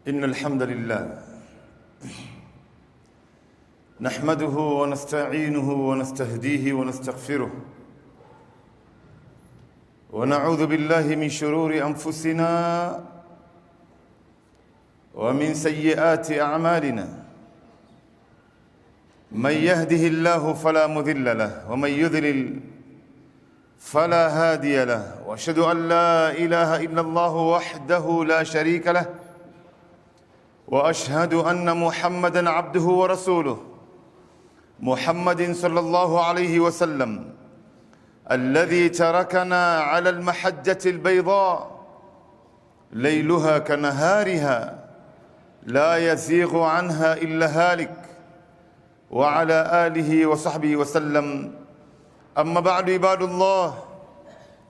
إن الحمد لله نحمده ونستعينه ونستهديه ونستغفره ونعوذ بالله من شرور أنفسنا ومن سيئات أعمالنا من يهده الله فلا مضل له ومن يضلل فلا هادي له وأشهد أن لا إله إلا الله وحده لا شريك له وأشهد أن محمدًا عبده ورسوله محمد صلى الله عليه وسلم الذي تركنا على المحجة البيضاء ليلها كنهارها لا يزيغ عنها إلا هالك وعلى آله وصحبه وسلم. أما بعد عباد الله،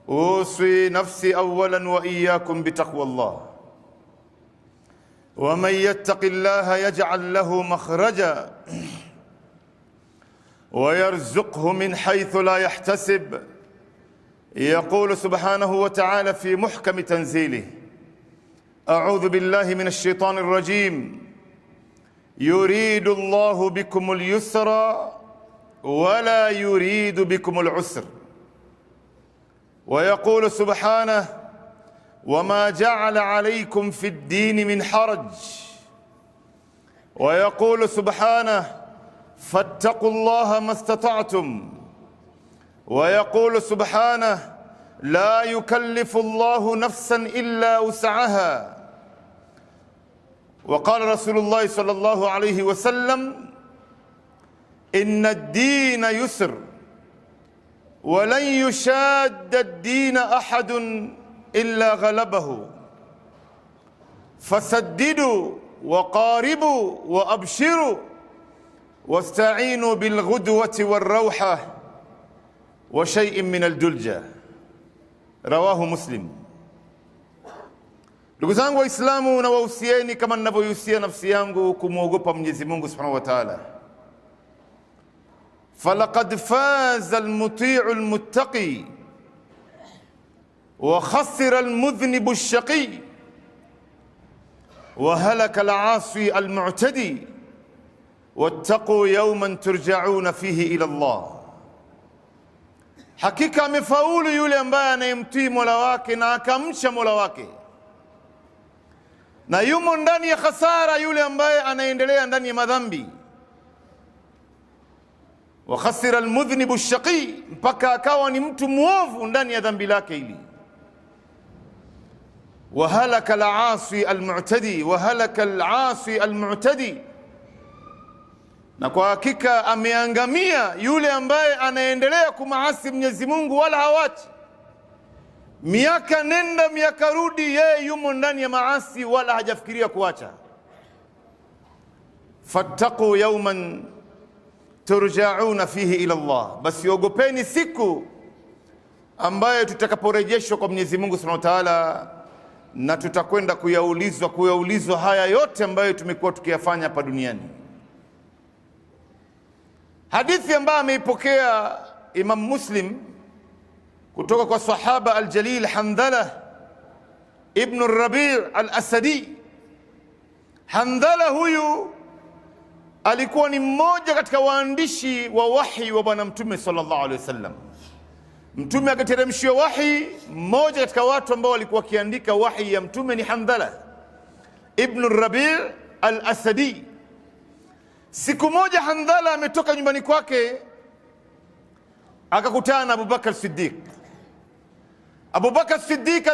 أوصي نفسي أولا وإياكم بتقوى الله. ومن يتق الله يجعل له مخرجا ويرزقه من حيث لا يحتسب. يقول سبحانه وتعالى في محكم تنزيله: أعوذ بالله من الشيطان الرجيم، يريد الله بكم اليسر ولا يريد بكم العسر. ويقول سبحانه: وما جعل عليكم في الدين من حرج. ويقول سبحانه: فاتقوا الله ما استطعتم. ويقول سبحانه: لا يكلف الله نفسا إلا وسعها. وقال رسول الله صلى الله عليه وسلم: إن الدين يسر ولن يشاد الدين أحد إلا غلبه، فسددوا وقاربوا وأبشروا واستعينوا بالغدوة والروحة وشيء من الدلجة. رواه Muslim. Ndugu zangu Waislamu, na wahusieni kama ninavyohusia nafsi yangu kumwogopa Mwenyezi Mungu Subhanahu wa Ta'ala. Falaqad faza almuti'u almuttaqi wa khasira almudhnibu alshaqi wa halaka al'asi almu'tadi wattaqu yawman turja'una fihi ila Allah. Hakika amefaulu yule ambaye anayemtii Mola wake na akamcha Mola wake, na yumo ndani ya khasara yule ambaye anaendelea ndani ya madhambi. Wa khasira almudhnibu alshaqi, mpaka akawa ni mtu muovu ndani ya dhambi lake hili. Wa halaka al'asi almu'tadi, wa halaka al'asi almu'tadi, na kwa hakika ameangamia yule ambaye anaendelea kumaasi Mwenyezi Mungu wala hawachi. Miaka nenda miaka rudi, yeye yumo ndani ya maasi wala hajafikiria kuacha. Fattaqu yawman turja'una fihi ila Allah, basi ogopeni siku ambayo tutakaporejeshwa kwa Mwenyezi Mungu Subhanahu wa Ta'ala, na tutakwenda kuyaulizwa haya yote ambayo tumekuwa tukiyafanya hapa duniani. Hadithi ambayo ameipokea Imam Muslim kutoka kwa sahaba aljalil Handhala ibn Rabi' al-Asadi. Handhala huyu alikuwa ni mmoja katika waandishi wa wahi wa Bwana Mtume sallallahu alaihi wasallam. Mtume akateremshia wahi, mmoja katika watu ambao walikuwa wakiandika wahi ya Mtume ni Handhala ibn Rabi' al-Asadi. Siku moja Handhala ametoka nyumbani kwake, akakutana na Abubakar Siddiq. Abubakar Siddiq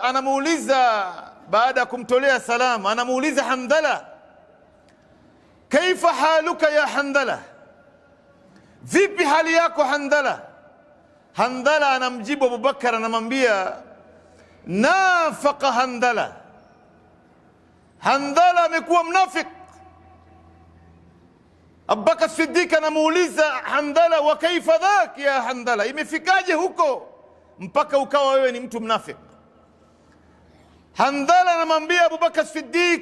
anamuuliza baada ya kumtolea salamu, anamuuliza Handhala, kaifa haluka ya Handhala, vipi hali yako Handhala? Handhala anamjibu Abubakar, anamwambia nafaqa Handhala, Handhala amekuwa mnafiki. Abubakar Siddiq anamuuliza Handhala, wa kaifa dhak ya Handhala, imefikaje huko mpaka ukawa wewe ni mtu mnafiki? Handhala anamwambia Abubakar Siddiq,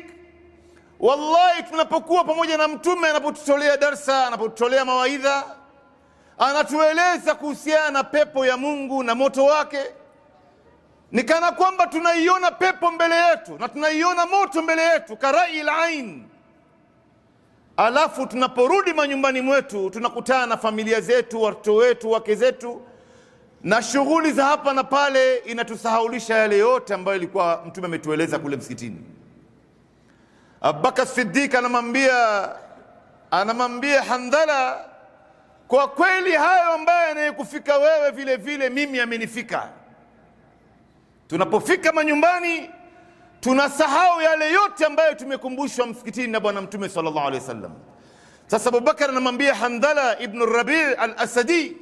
wallahi tunapokuwa pamoja na Mtume, anapotutolea darsa, anapotutolea mawaidha, anatueleza kuhusiana na pepo ya Mungu na moto wake, ni kana kwamba tunaiona pepo mbele yetu na tunaiona moto mbele yetu, karai al-ain. Alafu tunaporudi manyumbani mwetu tunakutana na familia zetu, watoto wetu, wake zetu, na shughuli za hapa na pale, inatusahaulisha yale yote ambayo ilikuwa Mtume ametueleza kule msikitini. Abubakar Siddiq anamwambia Handhala, kwa kweli hayo ambayo yanayokufika wewe vile vile mimi amenifika. Tunapofika manyumbani tunasahau yale yote ambayo tumekumbushwa msikitini na bwana Mtume sallallahu alaihi wasallam. Sasa Abubakar anamwambia Handhala ibn Rabi' al-Asadi,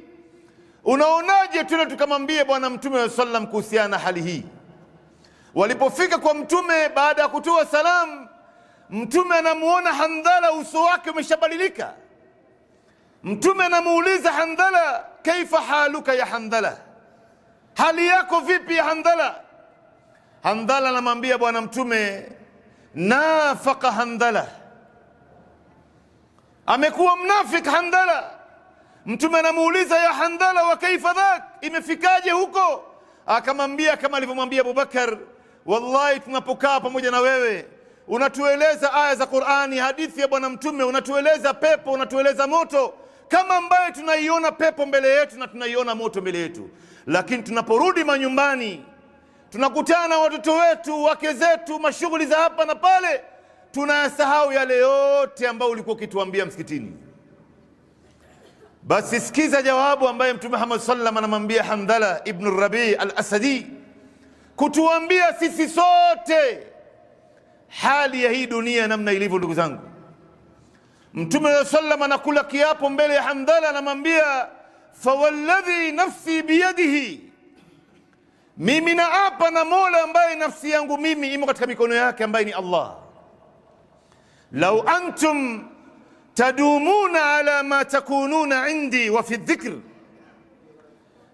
unaonaje tuna tukamwambie bwana Mtume sallallahu alaihi wasallam kuhusiana na hali hii? Walipofika kwa Mtume baada ya kutoa salamu, Mtume anamuona Handhala uso wake umeshabadilika. Mtume anamuuliza Handhala, kaifa haluka ya Handhala, hali yako vipi ya Handhala? Handhala anamwambia bwana Mtume, nafaqa Handhala, amekuwa mnafik Handhala. Mtume anamuuliza, ya Handhala wa kaifa dhak, imefikaje huko? Akamwambia kama alivyomwambia Abubakar, wallahi tunapokaa pamoja na wewe unatueleza aya za Qur'ani, hadithi ya bwana Mtume, unatueleza pepo, unatueleza moto, kama ambaye tunaiona pepo mbele yetu na tunaiona moto mbele yetu. Lakini tunaporudi manyumbani tunakutana na watoto wetu, wake zetu, mashughuli za hapa na pale, tunayasahau yale yote ambayo ulikuwa ukituambia msikitini. Basi sikiza jawabu ambaye Mtume Muhammad sallallahu alaihi wasallam anamwambia Handhala ibn Rabi' al-Asadi, kutuambia sisi sote hali ya hii dunia namna ilivyo. Ndugu zangu, Mtume sallallahu alaihi wasallam anakula kiapo mbele ya Handhala, anamwambia, fawalladhi nafsi biyadihi, mimi naapa na Mola ambaye nafsi yangu mimi imo katika mikono yake, ambaye ni Allah, lau antum tadumuna ala ma takununa indi wa fi dhikr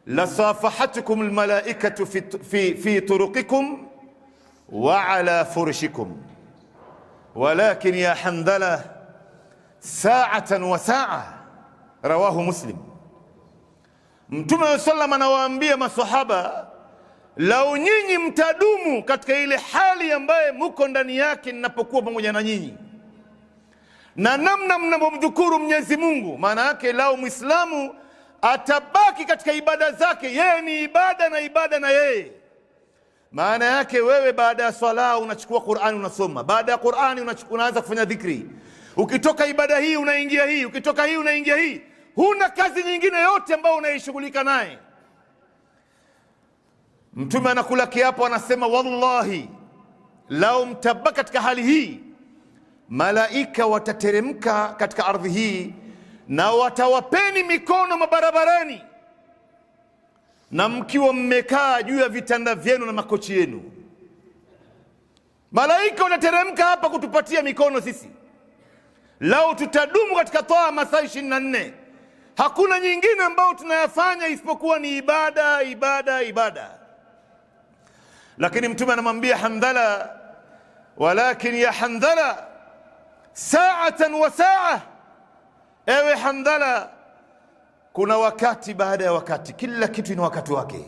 lasafahatukum almalaikatu fi turuqikum wa ala furshikum walakin ya Handhala sa'atan wa sa'a, rawahu Muslim. Mtume sallam anawaambia maswahaba, lau nyinyi mtadumu katika ile hali ambaye muko ndani yake ninapokuwa pamoja na nyinyi, na namna mnapomdhukuru Mwenyezi Mungu, maana yake lau Muislamu atabaki katika ibada zake, yeye ni ibada na ibada na yeye, maana yake wewe baada ya swala unachukua Qur'ani unasoma, baada ya Qur'ani unaanza kufanya dhikri, ukitoka ibada hii unaingia hii, ukitoka hii unaingia hii, huna kazi nyingine yote ambayo unaishughulika naye. Mtume anakula kiapo, anasema, wallahi lau mtabaki katika hali hii, malaika watateremka katika ardhi hii na watawapeni mikono mabarabarani, na mkiwa mmekaa juu ya vitanda vyenu na makochi yenu. Malaika watateremka hapa kutupatia mikono sisi, lau tutadumu katika toa masaa 24. Hakuna nyingine ambayo tunayafanya isipokuwa ni ibada, ibada, ibada. Lakini Mtume anamwambia Handhala, walakin ya Handhala sa'atan wa sa'a, ewe Handhala, kuna wakati baada ya wakati, kila kitu ina wakati wake.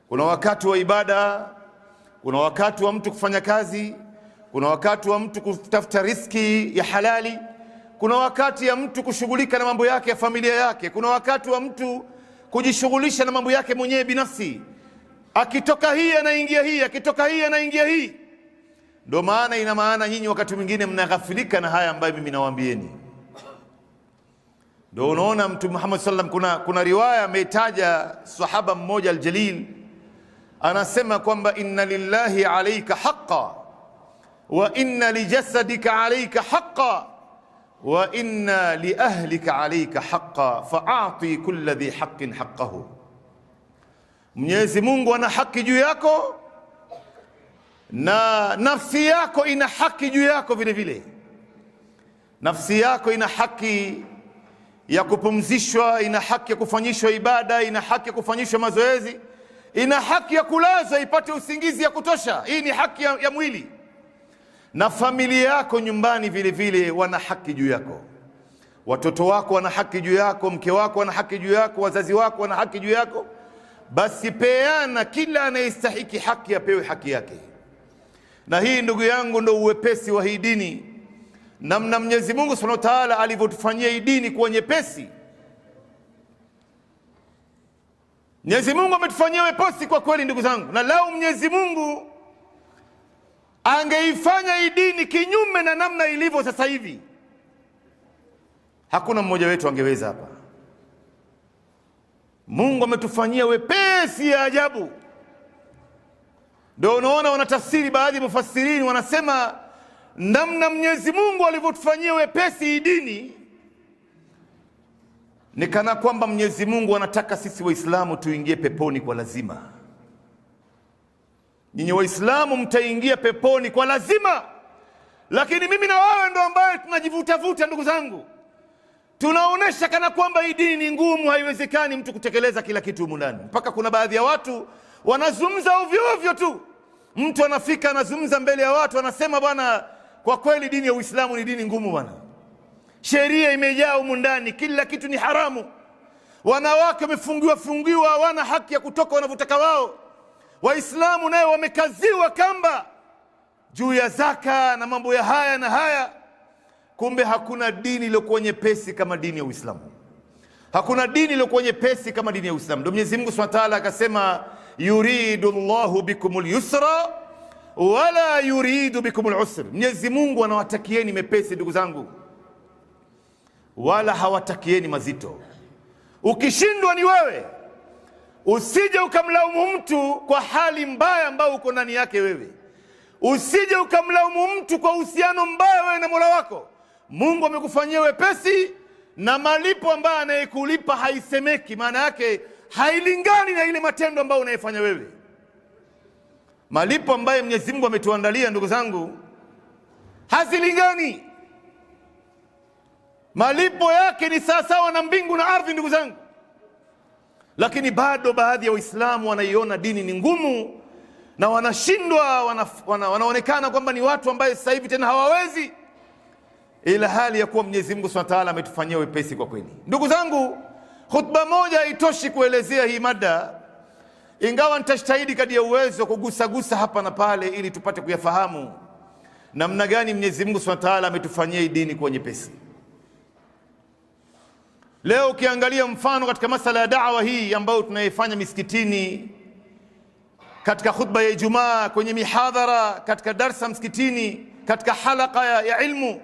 Kuna wakati wa ibada, kuna wakati wa mtu kufanya kazi, kuna wakati wa mtu kutafuta riziki ya halali, kuna wakati ya mtu kushughulika na mambo yake ya familia yake, kuna wakati wa mtu kujishughulisha na mambo yake mwenyewe binafsi. Akitoka hii anaingia hii, akitoka hii anaingia hii. Ndio maana ina maana nyinyi wakati mwingine mnaghafilika na haya ambayo mimi nawaambieni. Ndio unaona Mtume Muhammad sallam, kuna riwaya ameitaja sahaba mmoja aljalil, anasema kwamba inna lillahi alayka haqqan wa inna lijasadika alayka haqqan wa inna liahlika alayka haqqan fa'ati kulli dhi haqqin haqqahu. Mwenyezi Mungu ana haki juu yako na nafsi yako ina haki juu yako vile vile. Nafsi yako ina haki ya kupumzishwa, ina haki ya kufanyishwa ibada, ina haki ya kufanyishwa mazoezi, ina haki ya kulazwa ipate usingizi ya kutosha. Hii ni haki ya mwili. Na familia yako nyumbani vile vile wana haki juu yako. Watoto wako wana haki juu yako, mke wako wana haki juu yako, wazazi wako wana haki juu yako, basi peana, kila anayestahiki haki apewe haki yake. Na hii ndugu yangu ndio uwepesi wa hii dini, namna Mwenyezi Mungu Subhanahu wa Ta'ala alivyotufanyia hii dini kuwa nyepesi. Mwenyezi Mungu ametufanyia wepesi kwa kweli ndugu zangu, na lau Mwenyezi Mungu angeifanya hii dini kinyume na namna ilivyo sasa hivi, hakuna mmoja wetu angeweza hapa. Mungu ametufanyia wepesi ya ajabu. Ndio unaona wanatafsiri, baadhi ya mufassirini wanasema namna Mwenyezi Mungu alivyotufanyia wepesi hii dini ni kana kwamba Mwenyezi Mungu anataka sisi Waislamu tuingie peponi kwa lazima. Nyinyi Waislamu mtaingia peponi kwa lazima, lakini mimi na wewe ndo ambaye tunajivuta ndugu zangu, tunaonesha kana kwamba hii dini ni ngumu, haiwezekani mtu kutekeleza kila kitu humu ndani. Mpaka kuna baadhi ya watu wanazungumza ovyo ovyo tu. Mtu anafika anazungumza mbele ya watu, anasema bwana, kwa kweli dini ya Uislamu ni dini ngumu bwana. Sheria imejaa humu ndani, kila kitu ni haramu. Wanawake wamefungiwa, hawana haki ya kutoka wanavyotaka wao. Waislamu nayo wamekaziwa kamba juu ya zaka na mambo ya haya na haya. Kumbe hakuna dini iliyokuwa nyepesi kama dini ya Uislamu. Hakuna dini iliyokuwa nyepesi kama dini ya Uislamu. Ndio Mwenyezi Mungu Subhanahu wa Ta'ala akasema, yuridu Allahu bikumul yusra wala yuridu bikumul usra. Mwenyezi Mungu anawatakieni mepesi ndugu zangu, wala hawatakieni mazito. Ukishindwa ni wewe. Usije ukamlaumu mtu kwa hali mbaya ambayo uko ndani yake wewe. Usije ukamlaumu mtu kwa uhusiano mbaya wewe na Mola wako. Mungu amekufanyia wepesi, na malipo ambayo anayekulipa haisemeki. Maana yake hailingani na ile matendo ambayo unayefanya wewe. Malipo ambayo Mwenyezi Mungu ametuandalia ndugu zangu hazilingani. Malipo yake ni sawasawa na mbingu na ardhi ndugu zangu. Lakini bado baadhi ya Waislamu wanaiona dini ni ngumu, na wanashindwa, wanaonekana kwamba ni watu ambaye sasa hivi tena hawawezi, ila hali ya kuwa Mwenyezi Mungu Subhanahu wa Ta'ala ametufanyia wepesi kwa kweli. Ndugu zangu, khutba moja haitoshi kuelezea hii mada, ingawa nitajitahidi kadri ya uwezo kugusa hapa na pale ili tupate kuyafahamu namna gani Mwenyezi Mungu Subhanahu wa Ta'ala ametufanyia hii dini kuwa nyepesi. Leo ukiangalia mfano katika masala ya da'wa hii ambayo tunaifanya misikitini, katika khutba ya Ijumaa, kwenye mihadhara, katika darsa msikitini, katika halaka ya ilmu,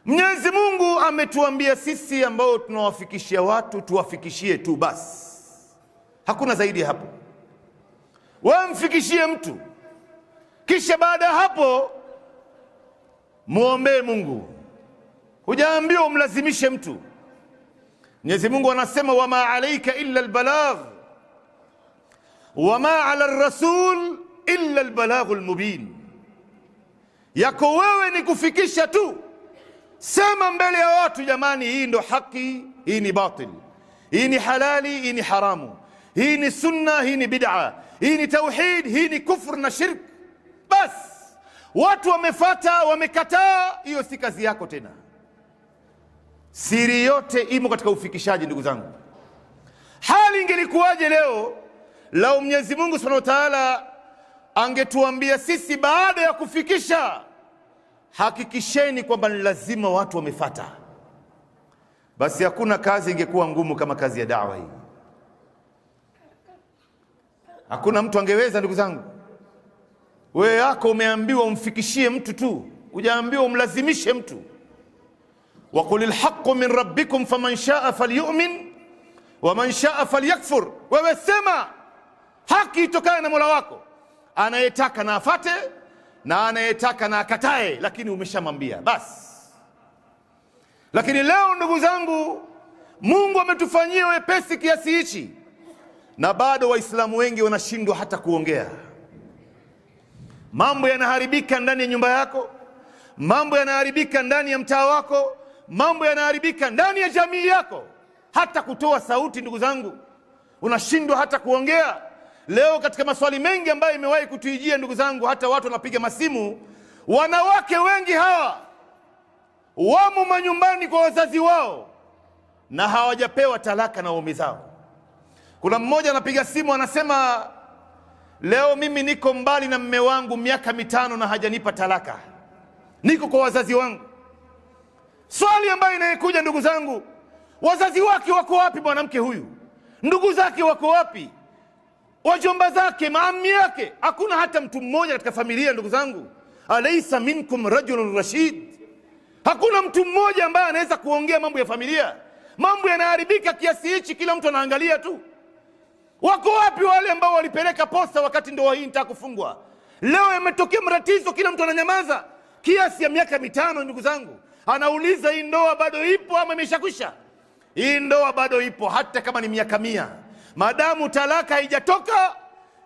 Mwenyezi Mungu ametuambia sisi ambao tunawafikishia watu tuwafikishie tu basi. Hakuna zaidi ya hapo. Wewe mfikishie mtu, kisha baada ya hapo muombe Mungu. Hujaambiwa umlazimishe mtu. Mwenyezi Mungu anasema, wama alayka illa albalagh wama ala ar-rasul illa albalaghul mubin. Yako wewe ni kufikisha tu. Sema mbele ya watu, jamani, hii ndo haki, hii ni batil, hii ni halali, hii ni haramu, hii ni sunna, hii ni bid'a, hii ni tauhid, hii ni kufur na shirk. Bas, watu wamefuata, wamekataa, hiyo si kazi yako tena. Siri yote imo katika ufikishaji ndugu zangu. Hali ingelikuwaje leo lau Mwenyezi Mungu Subhanahu wa Ta'ala angetuambia sisi baada ya kufikisha, hakikisheni kwamba ni lazima watu wamefuata? Basi hakuna kazi ingekuwa ngumu kama kazi ya da'wa hii. Hakuna mtu angeweza ndugu zangu. Wewe yako umeambiwa umfikishie mtu tu, hujaambiwa umlazimishe mtu. Wa qulil haqqu min rabbikum faman shaa falyu'min wa man shaa falyakfur. Wewe sema haki itokane na Mola wako, anayetaka na afate na anayetaka na akatae, lakini umeshamwambia basi. Lakini leo ndugu zangu, Mungu ametufanyia wepesi kiasi hichi, na bado Waislamu wengi wanashindwa hata kuongea. Mambo yanaharibika ndani ya nyumba yako, mambo yanaharibika ndani ya mtaa wako, mambo yanaharibika ndani ya jamii yako. Hata kutoa sauti ndugu zangu unashindwa hata kuongea. Leo katika maswali mengi ambayo imewahi kutuijia ndugu zangu, hata watu wanapiga masimu, wanawake wengi hawa wamo manyumbani kwa wazazi wao na hawajapewa talaka na waume zao. Kuna mmoja anapiga simu anasema, leo mimi niko mbali na mume wangu miaka 5 na hajanipa talaka, niko kwa wazazi wangu. Swali ambayo inayekuja ndugu zangu, wazazi wake wako wapi mwanamke huyu? Ndugu zake wako wapi? Wajomba zake, maami yake? Hakuna hata mtu mmoja katika familia. Ndugu zangu, alaysa minkum rajulun rashid? Hakuna mtu mmoja ambaye anaweza kuongea mambo ya familia. Mambo yanaharibika kiasi hichi, kila mtu anaangalia tu. Wako wapi wale ambao walipeleka posta wakati ndoa hii inataka kufungwa? Leo yametokea matatizo, kila mtu ananyamaza. Kiasi ya miaka 5 ndugu zangu, anauliza hii ndoa bado ipo ama imeshakwisha? Hii ndoa bado ipo, hata kama ni miaka 100. Maadamu talaka haijatoka,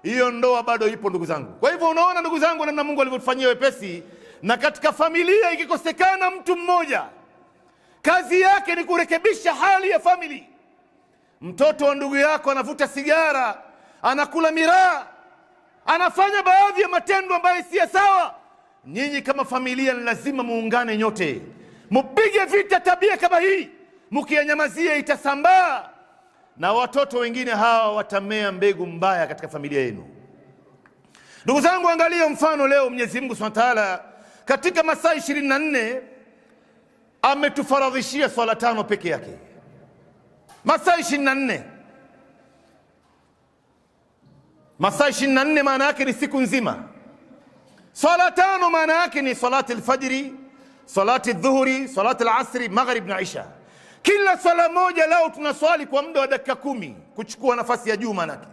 hiyo ndoa bado ipo ndugu zangu. Kwa hivyo unaona ndugu zangu, namna Mungu alivyotufanyia wepesi. Na katika familia ikikosekana mtu mmoja, kazi yake ni kurekebisha hali ya famili. Mtoto wa ndugu yako anavuta sigara, anakula miraa, anafanya baadhi ya matendo ambayo si sawa. Nyinyi kama familia ni lazima muungane nyote, mupige vita tabia kama hii. Mkianyamazia itasambaa, na watoto wengine hawa watamea mbegu mbaya katika familia yenu. Ndugu zangu, angalia mfano leo Mwenyezi Mungu Subhanahu wa Ta'ala katika masaa 24 ametufaradhishia swala 5 peke yake. Masaa 24. Masaa 24 maana yake ni siku nzima. Swala 5 maana yake ni salati al-fajri, salati adh-dhuhri, salati al-asri, maghrib na isha. Kila swala moja lao tunaswali kwa muda wa dakika 10, kuchukua nafasi ya juu manake.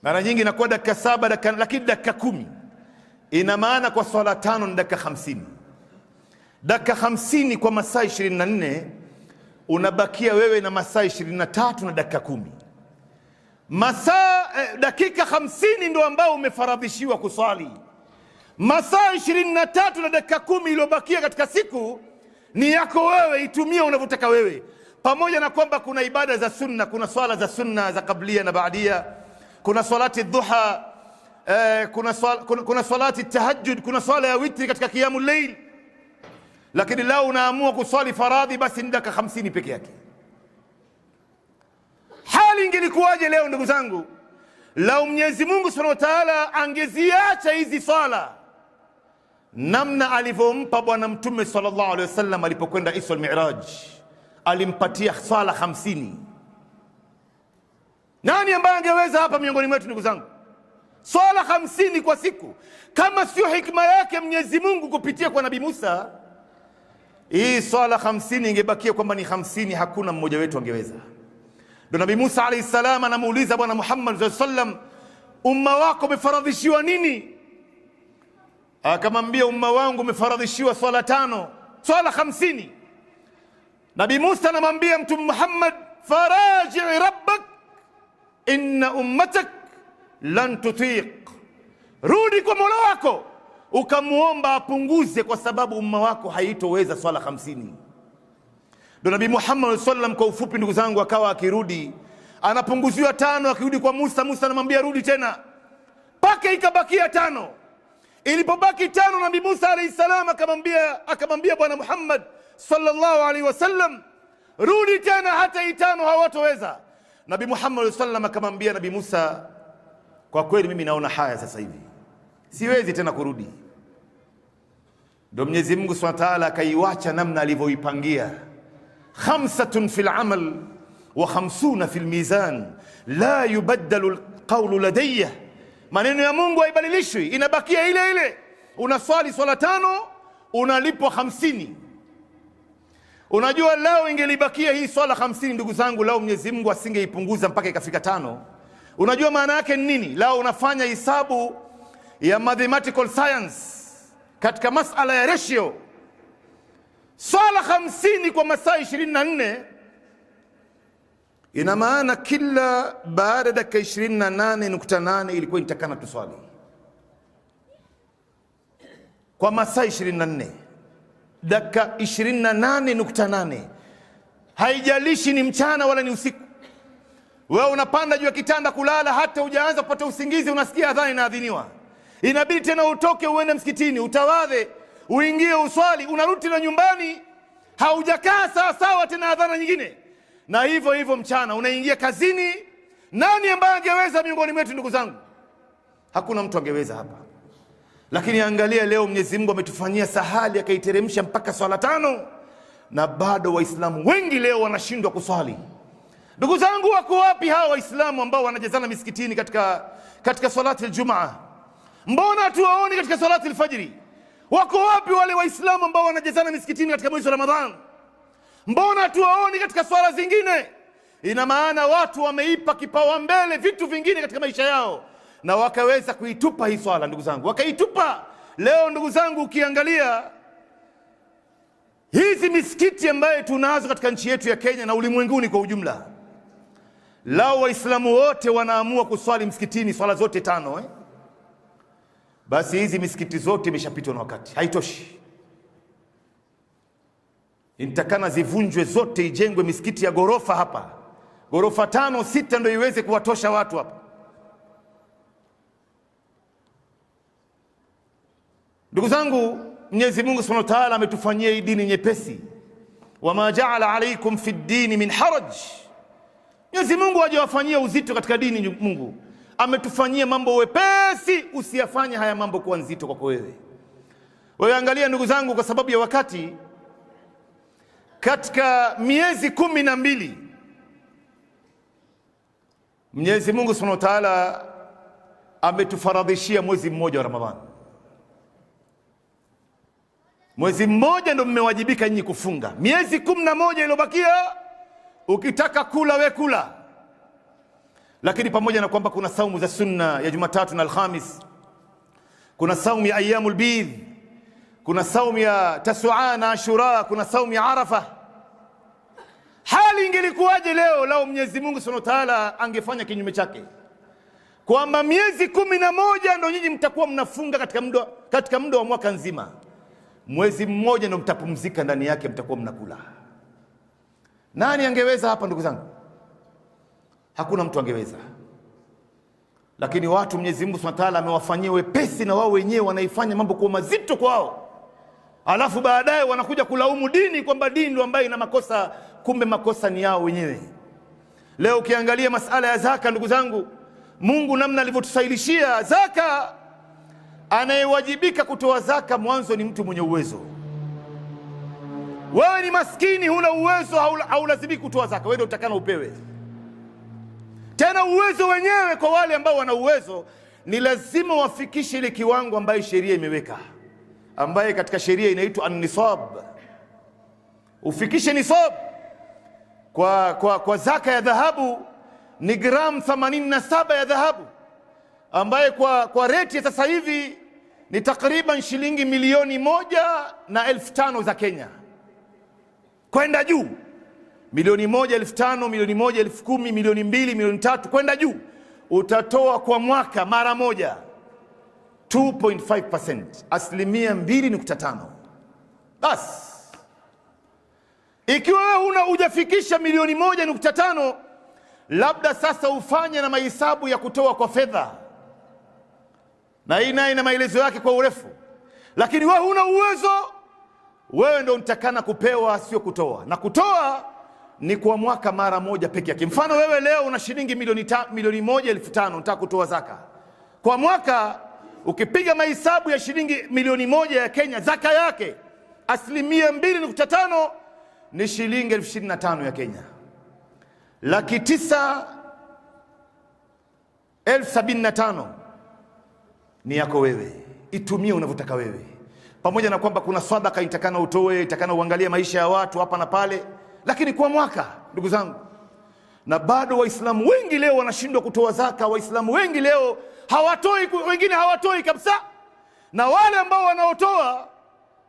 Mara nyingi inakuwa dakika 7, lakini dakika 10 ina maana kwa swala 5 ni dakika 50. Dakika 50 kwa masaa 24, unabakia wewe na masaa 23 na dakika 10. Dakika 50 ndio ambao umefaradhishiwa kuswali. Masaa 23 na dakika 10 iliyobakia katika siku ni yako wewe, itumie unavyotaka wewe. Pamoja na kwamba kuna ibada za sunna, kuna swala za sunna za kablia na baadia, kuna salati dhuha, kuna salati tahajjud, kuna swala ya witri katika qiyamul layl. Lakini lao unaamua kuswali faradhi, basi ni dakika 50 peke yake. Hali ingelikuwaje leo ndugu zangu, lao Mwenyezi Mungu Subhanahu wa Ta'ala angeziacha hizi swala namna alivyompa bwana Mtume sallallahu alaihi wasallam alipokwenda Isra al-Mi'raj, alimpatia swala 50. Nani ambaye angeweza hapa miongoni mwetu ndugu zangu? Swala 50 kwa siku. Kama sio hikma yake Mwenyezi Mungu kupitia kwa Nabii Musa, hii swala 50 ingebakia kwamba ni 50, hakuna mmoja wetu angeweza. Ndio Nabii Musa alayhi salam anamuuliza bwana Muhammad sallallahu alaihi wasallam, umma wako umefaradhishiwa nini? Akamwambia, umma wangu umefaradhishiwa swala 5, swala 50. Nabii Musa anamwambia Mtume Muhammad, faraji rabbak inna ummatak lan tutiq, rudi kwa Mola wako ukamuomba apunguze, kwa sababu umma wako haitoweza swala 50. Ndio Nabii Muhammad sallallahu alaihi wasallam kwa ufupi ndugu zangu akawa akirudi anapunguziwa 5, akirudi kwa Musa, Musa anamwambia rudi tena mpaka ikabakia 5. Ilipobaki 5, Nabii Musa alayhi salam akamwambia bwana Muhammad sallallahu alaihi wasallam, rudi tena, hata hii 5 hawatoweza. Nabii Muhammad sallallahu alaihi wasallam akamwambia Nabii Musa, kwa kweli mimi naona haya sasa hivi, siwezi tena kurudi. Ndio Mwenyezi Mungu Subhanahu wa Ta'ala akaiacha namna alivyoipangia, 5 fil amal wa 50 fil mizan la yubaddalu alqawlu ladayya. Maneno ya Mungu haibadilishwi, inabakia ile ile. Unaswali swala 5 unalipwa 50. Unajua lao ingelibakia hii swala 50 ndugu zangu, lao Mwenyezi Mungu asingeipunguza mpaka ikafika 5. Unajua maana yake ni nini? Lao unafanya hisabu ya mathematical science katika masala ya ratio, swala 50 kwa masaa 24 ina maana kila baada ya dakika 28.8 ilikuwa inatakana tuswali kwa masaa 24, dakika 28.8. Haijalishi ni mchana wala ni usiku. Wewe unapanda juu ya kitanda kulala, hata hujaanza kupata usingizi unasikia adhana inaadhiniwa, inabidi tena utoke uende msikitini utawadhe uingie uswali, unarudi na nyumbani haujakaa sawa sawa tena adhana nyingine. na hivyo hivyo mchana unaingia kazini. Nani ambaye angeweza miongoni mwetu ndugu zangu? Hakuna mtu angeweza hapa. Lakini angalia leo Mwenyezi Mungu ametufanyia sahali, akaiteremsha mpaka swala 5, na bado Waislamu wengi leo wanashindwa kuswali. Ndugu zangu, wako wapi hawa Waislamu ambao wanajazana misikitini katika salati aljumaa? Mbona tuwaoni katika salati alfajiri? Wako wapi wale Waislamu ambao wanajazana misikitini katika mwezi wa Ramadhan? Mbona tuwaoni katika swala zingine? Ina maana watu wameipa kipaumbele vitu vingine katika maisha yao, na wakaweza kuitupa hii swala ndugu zangu, wakaitupa. Leo ndugu zangu, ukiangalia hizi misikiti ambaye tunazo katika nchi yetu ya Kenya na ulimwenguni kwa ujumla, lao Waislamu wote wanaamua kuswali msikitini swala zote 5 basi hizi misikiti zote imeshapitwa na wakati, haitoshi. Intakana zivunjwe zote, ijengwe misikiti ya gorofa hapa, gorofa 5 6 ndio iweze kuwatosha watu hapa. Ndugu zangu, Mwenyezi Mungu Subhanahu wa Ta'ala ametufanyia hii dini nyepesi. Wama ja'ala alaykum fi ddini min haraj. Mwenyezi Mungu hajawafanyia uzito katika dini. Mungu ametufanyia mambo wepesi, usiyafanye haya mambo kuwa nzito kwako wewe. Wewe angalia ndugu zangu, kwa sababu ya wakati, katika miezi 12 Mwenyezi Mungu Subhanahu wa Ta'ala ametufaradhishia mwezi mmoja wa Ramadhani. Mwezi mmoja ndio mmewajibika nyinyi kufunga. Miezi 11 iliyobakia ukitaka kula we kula. Lakini pamoja na kwamba kuna saumu za sunna ya Jumatatu na Alhamis, kuna saumu ya ayyamul bidh, kuna saumu ya Tasua na Ashura, kuna saumu ya Arafa. Hali ingelikuwaje leo lao Mwenyezi Mungu Subhanahu wa Ta'ala angefanya kinyume chake, kwamba miezi 11 ndio nyinyi mtakuwa mnafunga katika muda wa mwaka nzima, mwezi mmoja ndio mtapumzika ndani yake, mtakuwa mnakula. Nani angeweza hapa ndugu zangu? Hakuna mtu angeweza. Lakini watu Mwenyezi Mungu Subhanahu wa Ta'ala amewafanyia wepesi, na wao wenyewe wanaifanya mambo kwa mazito kwao, alafu baadaye wanakuja kulaumu dini kwamba dini ndio ambayo ina makosa, kumbe makosa ni yao wenyewe. Leo ukiangalia masala ya zaka ndugu zangu, Mungu namna alivyotusailishia zaka, anayewajibika kutoa zaka mwanzo ni mtu mwenye uwezo. Wewe ni maskini, huna uwezo, haulazimiki kutoa zaka, wewe ndio utakana upewe. Tena uwezo wenyewe kwa wale ambao wana uwezo ni lazima wafikishe ile kiwango ambayo sheria imeweka, ambaye katika sheria inaitwa an-nisab. Ufikishe nisab kwa zaka ya dhahabu ni gramu 87 ya dhahabu, ambaye kwa reti ya sasa hivi ni takriban shilingi 1,105,000 za Kenya kwenda juu. 1,105,000, 1,110,000, 2,000,000, 3,000,000 kwenda juu. Utatoa kwa mwaka mara moja 2.5%, 2.5%. Basi ikiwa wewe hujafikisha 1,105,000, labda sasa ufanye na mahesabu ya kutoa kwa fedha, na hii naye ina maelezo yake kwa urefu. Lakini wewe huna uwezo, wewe ndio unatakana kupewa, sio kutoa. Na kutoa ni kwa mwaka mara moja peke yake. Mfano wewe leo una shilingi 1,500,000 unataka kutoa zaka. Kwa mwaka ukipiga mahesabu ya shilingi 1,000,000 ya Kenya, zaka yake 2.5% ni shilingi 25,000 ya Kenya. 975,000 ni yako wewe, itumie unavyotaka wewe. Pamoja na kwamba kuna sadaka itakana utoe, itakana uangalie maisha ya watu hapa na pale, lakini kwa mwaka ndugu zangu. Na bado Waislamu wengi leo wanashindwa kutoa zaka. Waislamu wengi leo hawatoi, wengine hawatoi kabisa, na wale ambao wanaotoa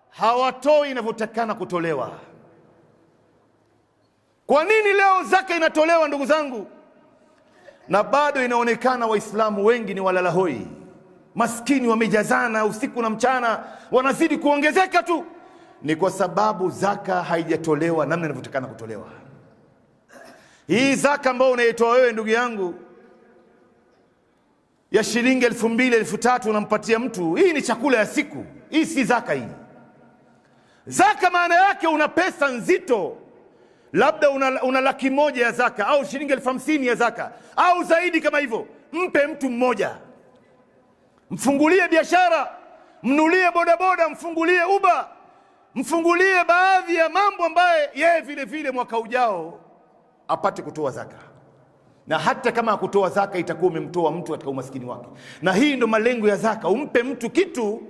hawatoi inavyotakana kutolewa. Kwa nini leo zaka inatolewa ndugu zangu, na bado inaonekana Waislamu wengi ni walalahoi, maskini wamejazana usiku na mchana, wanazidi kuongezeka tu? Ni kwa sababu zaka haijatolewa namna inavyotakana kutolewa. Hii zaka ambayo unaitoa wewe ndugu yangu ya shilingi 2,000, 3,000 unampatia mtu, hii ni chakula ya siku. Hii si zaka. Hii zaka maana yake una pesa nzito. labda una laki ya zaka au shilingi 50,000 ya zaka au zaidi kama hivyo, mpe mtu mmoja, mfungulie biashara, mnulie bodaboda, mfungulie Uber, mfungulie baadhi ya mambo ambaye yeye vile vile mwaka ujao apate kutoa zaka. Na hata kama hakutoa zaka, itakuwa umemtoa mtu katika umaskini wake. Na hii ndo malengo ya zaka, umpe mtu kitu,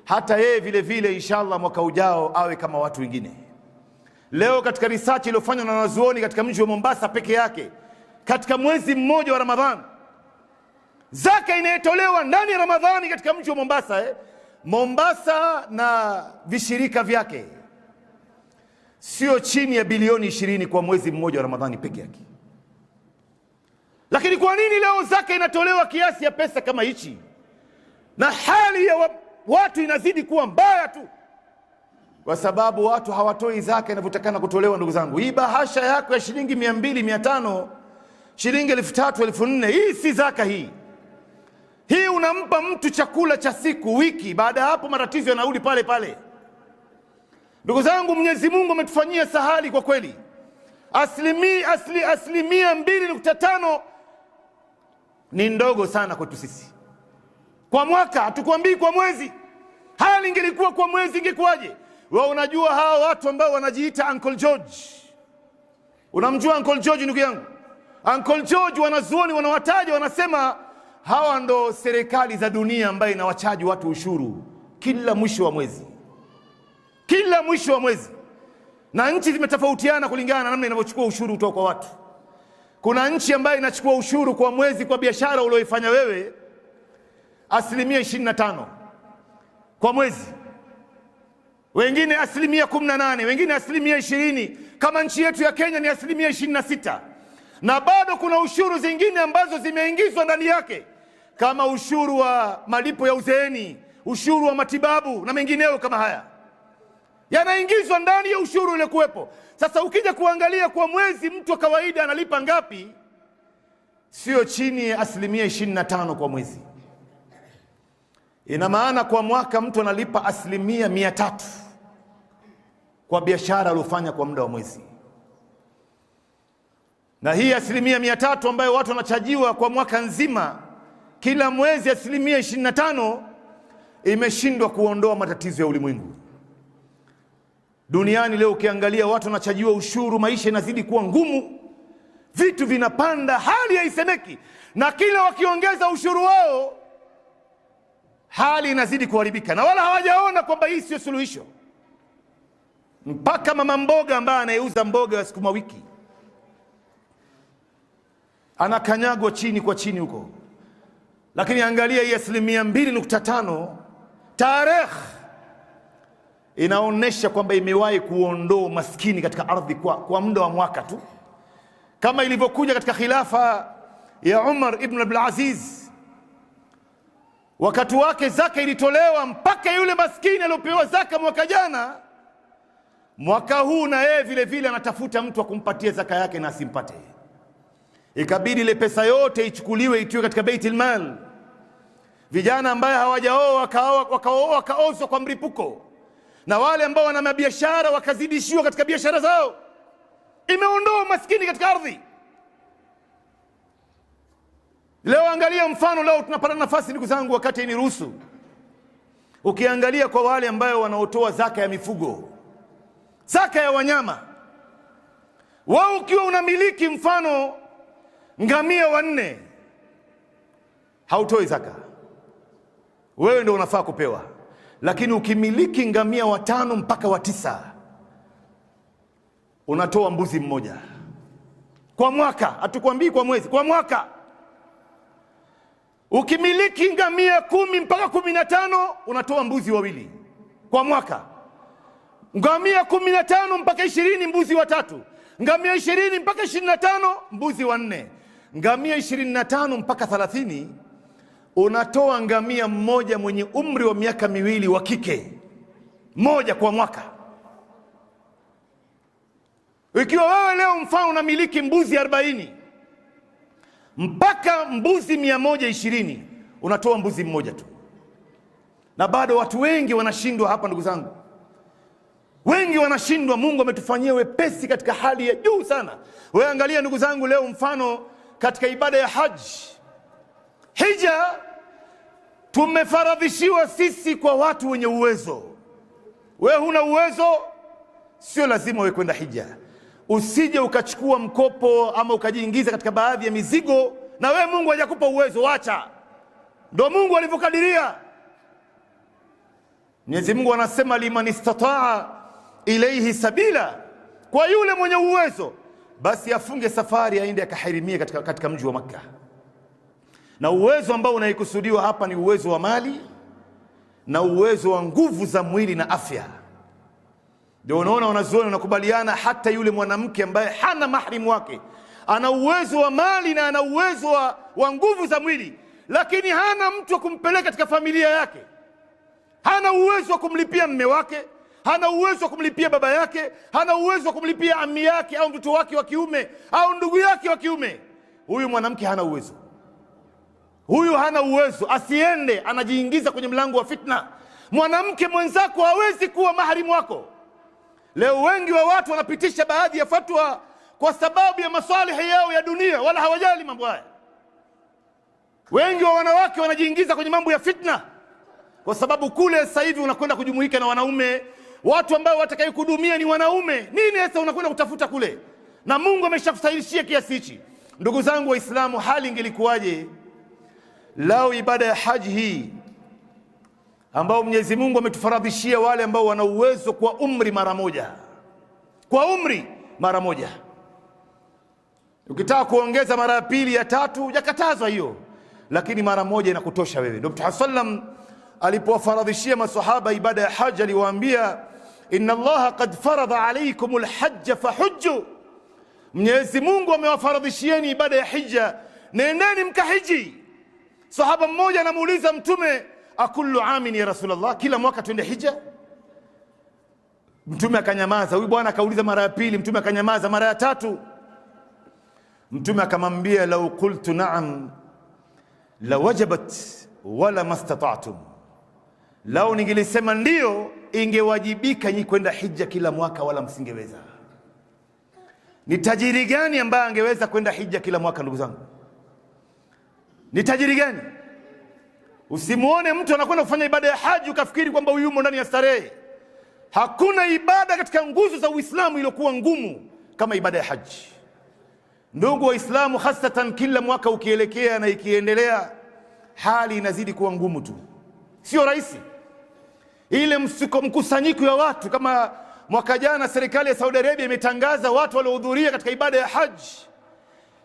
hata yeye vile vile inshallah mwaka ujao awe kama watu wengine. Leo katika research iliyofanywa na wanazuoni katika mji wa Mombasa peke yake, katika mwezi mmoja wa Ramadhani, zaka inayotolewa ndani ya Ramadhani katika mji wa Mombasa, Mombasa na vishirika vyake, sio chini ya bilioni 20 kwa mwezi mmoja wa Ramadhani peke yake. Lakini kwa nini leo zaka inatolewa kiasi ya pesa kama hichi, na hali ya watu inazidi kuwa mbaya tu? Kwa sababu watu hawatoi zaka inavyotakana kutolewa. Ndugu zangu, hii bahasha yako ya shilingi 200, 500, shilingi 3,000, 4,000, hii si zaka. Hii unampa mtu chakula cha siku, wiki. Baada ya hapo matatizo yanarudi pale pale. Ndugu zangu, Mwenyezi Mungu ametufanyia sahali kwa kweli. Asilimia 2.5 ni ndogo sana kwetu sisi kwa mwaka, hatukwambii kwa mwezi. Hali ingelikuwa kwa mwezi ingekuwaje? Wewe unajua hawa watu ambao wanajiita Uncle George, unamjua Uncle George ndugu yangu? Uncle George wanazuoni wanawataja, wanasema hawa ndo serikali za dunia ambayo inawachaji watu ushuru kila mwisho wa mwezi, kila mwisho wa mwezi. Na nchi zimetofautiana kulingana na namna inavyochukua ushuru kutoka kwa watu. Kuna nchi ambayo inachukua ushuru kwa mwezi kwa biashara ulioifanya wewe asilimia 25 kwa mwezi, wengine asilimia 18, wengine asilimia 20. Kama nchi yetu ya Kenya ni asilimia 26. Na bado kuna ushuru zingine ambazo zimeingizwa ndani yake, kama ushuru wa malipo ya uzeeni, ushuru wa matibabu na mengineo kama haya, yanaingizwa ndani ya ushuru ule kuwepo. Sasa ukija kuangalia kwa mwezi mtu wa kawaida analipa ngapi? Sio chini ya asilimia 25 kwa mwezi. Ina maana kwa mwaka mtu analipa asilimia 300 kwa biashara aliyofanya kwa muda wa mwezi. Na hii asilimia 300 ambayo watu wanachajiwa kwa mwaka nzima, kila mwezi asilimia 25, imeshindwa kuondoa matatizo ya ulimwengu. Duniani leo ukiangalia watu wanachajiwa ushuru, maisha inazidi kuwa ngumu, vitu vinapanda, hali haisemeki. Na kila wakiongeza ushuru wao, hali inazidi kuharibika, na wala hawajaona kwamba hii sio suluhisho. Mpaka mama mboga ambaye anayeuza mboga ya sukuma wiki anakanyagwa chini kwa chini huko. Lakini angalia hii asilimia 2.5, tarehe inaonesha kwamba imewahi kuondoa maskini katika ardhi kwa muda wa mwaka tu, kama ilivyokuja katika khilafa ya Umar ibn Abdul Aziz. Wakati wake zaka ilitolewa mpaka yule maskini aliyopewa zaka mwaka jana, mwaka huu na yeye vile vile anatafuta mtu wa kumpatia zaka yake na asimpate. Ikabidi ile pesa yote ichukuliwe itiwe katika Baitul Mal. Vijana ambaye hawajaoa wakaozwa kwa mripuko, na wale ambao wana mabiashara wakazidishiwa katika biashara zao. Imeondoa maskini katika ardhi. Leo angalia mfano, leo tunapata nafasi ndugu zangu, wakati ni ruhusu, ukiangalia kwa wale ambao wanaotoa zaka ya mifugo, zaka ya wanyama, wao ukiwa unamiliki mfano ngamia 4, hautoi zaka, wewe ndio unafaa kupewa. Lakini ukimiliki ngamia 5 mpaka 9, unatoa mbuzi mmoja kwa mwaka. Hatukwambii kwa mwezi, kwa mwaka. Ukimiliki ngamia 10 mpaka 15, unatoa mbuzi 2 kwa mwaka. Ngamia 15 mpaka 20, mbuzi 3. Ngamia 20 mpaka 25, mbuzi 4. Ngamia 25 mpaka 30, unatoa ngamia mmoja mwenye umri wa miaka 2 wa kike moja kwa mwaka. Ikiwa wewe leo mfano unamiliki mbuzi 40 mpaka mbuzi 120, unatoa mbuzi mmoja tu. Na bado watu wengi wanashindwa hapa ndugu zangu, wengi wengi wanashindwa. Mungu ametufanyia wepesi katika hali ya juu sana. Wewe angalia ndugu zangu, leo mfano katika ibada ya haji, hija tumefaradhishiwa sisi kwa watu wenye uwezo. Wewe huna uwezo, sio lazima wewe kwenda hija. Usije ukachukua mkopo ama ukajiingiza katika baadhi ya mizigo na wewe Mungu hajakupa uwezo, wacha. Ndio Mungu alivyokadiria. Mwenyezi Mungu anasema liman istataa ilayhi sabila, kwa yule mwenye uwezo basi afunge safari aende akahirimie katika mji wa Makka. Na uwezo ambao unaikusudiwa hapa ni uwezo wa mali na uwezo wa nguvu za mwili na afya. Ndio unaona wanazuoni wanakubaliana hata yule mwanamke ambaye hana mahrim wake ana uwezo wa mali na ana uwezo wa nguvu za mwili, lakini hana mtu wa kumpeleka katika familia yake, hana uwezo wa kumlipia mme wake, hana uwezo wa kumlipia baba yake, hana uwezo wa kumlipia ammi yake au mtoto wake wa kiume au ndugu yake wa kiume, huyu mwanamke hana uwezo. Huyu hana uwezo, asiende anajiingiza kwenye mlango wa fitna. Mwanamke mwenzako hawezi kuwa maharimu wako. Leo wengi wa watu wanapitisha baadhi ya fatwa kwa sababu ya masalihi yao ya dunia, wala hawajali mambo haya. Wengi wa wanawake wanajiingiza kwenye mambo ya fitna kwa sababu kule sasa hivi unakwenda kujumuika na wanaume, watu ambao watakayekuhudumia ni wanaume. Nini sasa unakwenda kutafuta kule? Na Mungu ameshakustahilishia kiasi hichi. Ndugu zangu Waislamu, hali ingelikuwaje lao ibada ya haji hii ambao Mwenyezi Mungu ametufaradhishia wale ambao wana uwezo kwa umri mara moja, kwa umri mara moja. Ukitaka kuongeza mara ya pili ya tatu hujakatazwa hiyo, lakini mara moja inakutosha wewe. Ndio Mtume sallam alipowafaradhishia maswahaba ibada ya haji aliwaambia, inna Allaha qad farada alaykumul hajja fahujju, Mwenyezi Mungu amewafaradhishieni ibada ya hija, nendeni mkahiji. Sahaba mmoja anamuuliza Mtume, akullu amin ya Rasulullah, kila mwaka twende hija? Mtume akanyamaza. Huyu bwana akauliza mara ya pili, Mtume akanyamaza. Mara ya tatu Mtume akamwambia, law qultu na'am la wajabat wala mastata'tum, lao ningelisema ndio ingewajibika nyinyi kwenda hija kila mwaka wala msingeweza. Ni tajiri gani ambaye angeweza kwenda hija kila mwaka? Ndugu zangu, ni tajiri gani? Usimuone mtu anakwenda kufanya ibada ya haji ukafikiri kwamba huyu yumo ndani ya starehe. Hakuna ibada katika nguzo za Uislamu iliyokuwa ngumu kama ibada ya haji. Ndugu Waislamu, hasatan kila mwaka ukielekea na ikiendelea, hali inazidi kuwa ngumu tu, sio rahisi. Ile mkusanyiko ya watu, kama mwaka jana serikali ya Saudi Arabia imetangaza watu waliohudhuria katika ibada ya haji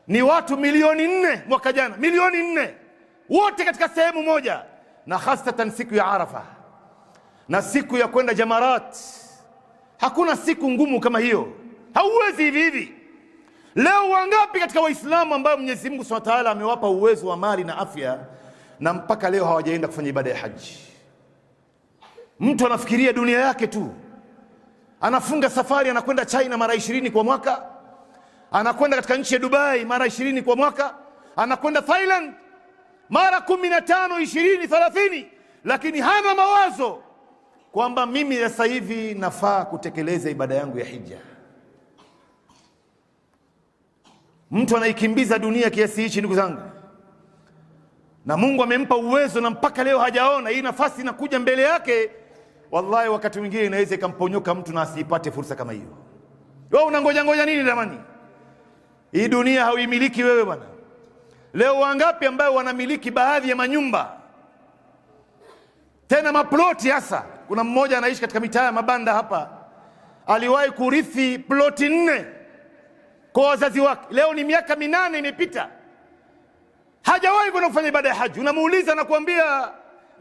ni watu 4,000,000 mwaka jana, 4,000,000 wote katika sehemu moja, na hasatan siku ya Arafa na siku ya kwenda Jamarat. Hakuna siku ngumu kama hiyo, hauwezi hivi hivi. Leo wangapi katika Waislamu ambao Mwenyezi Mungu Subhanahu wa Ta'ala amewapa uwezo wa mali na afya na mpaka leo hawajaenda kufanya ibada ya haji? Mtu anafikiria dunia yake tu, anafunga safari, anakwenda China mara 20 kwa mwaka, anakwenda katika nchi ya Dubai mara 20 kwa mwaka, anakwenda Thailand mara 15, 20, 30, lakini hana mawazo kwamba mimi sasa hivi nafaa kutekeleza ibada yangu ya hija. Mtu anaikimbiza dunia kiasi hichi ndugu zangu, na Mungu amempa uwezo na mpaka leo hajaona hii nafasi inakuja mbele yake. Wallahi wakati mwingine inaweza ikamponyoka mtu na asipate fursa kama hiyo. Wewe unangoja nini jamani? Hii dunia hauimiliki wewe bwana. Leo wangapi ambao wanamiliki baadhi ya manyumba, tena maploti hasa? Kuna mmoja anaishi katika mitaa ya mabanda hapa, aliwahi kurithi ploti 4 kwa wazazi wake. Leo ni miaka 8 imepita, hajawahi kwenda kufanya ibada ya haji. Unamuuliza na kuambia,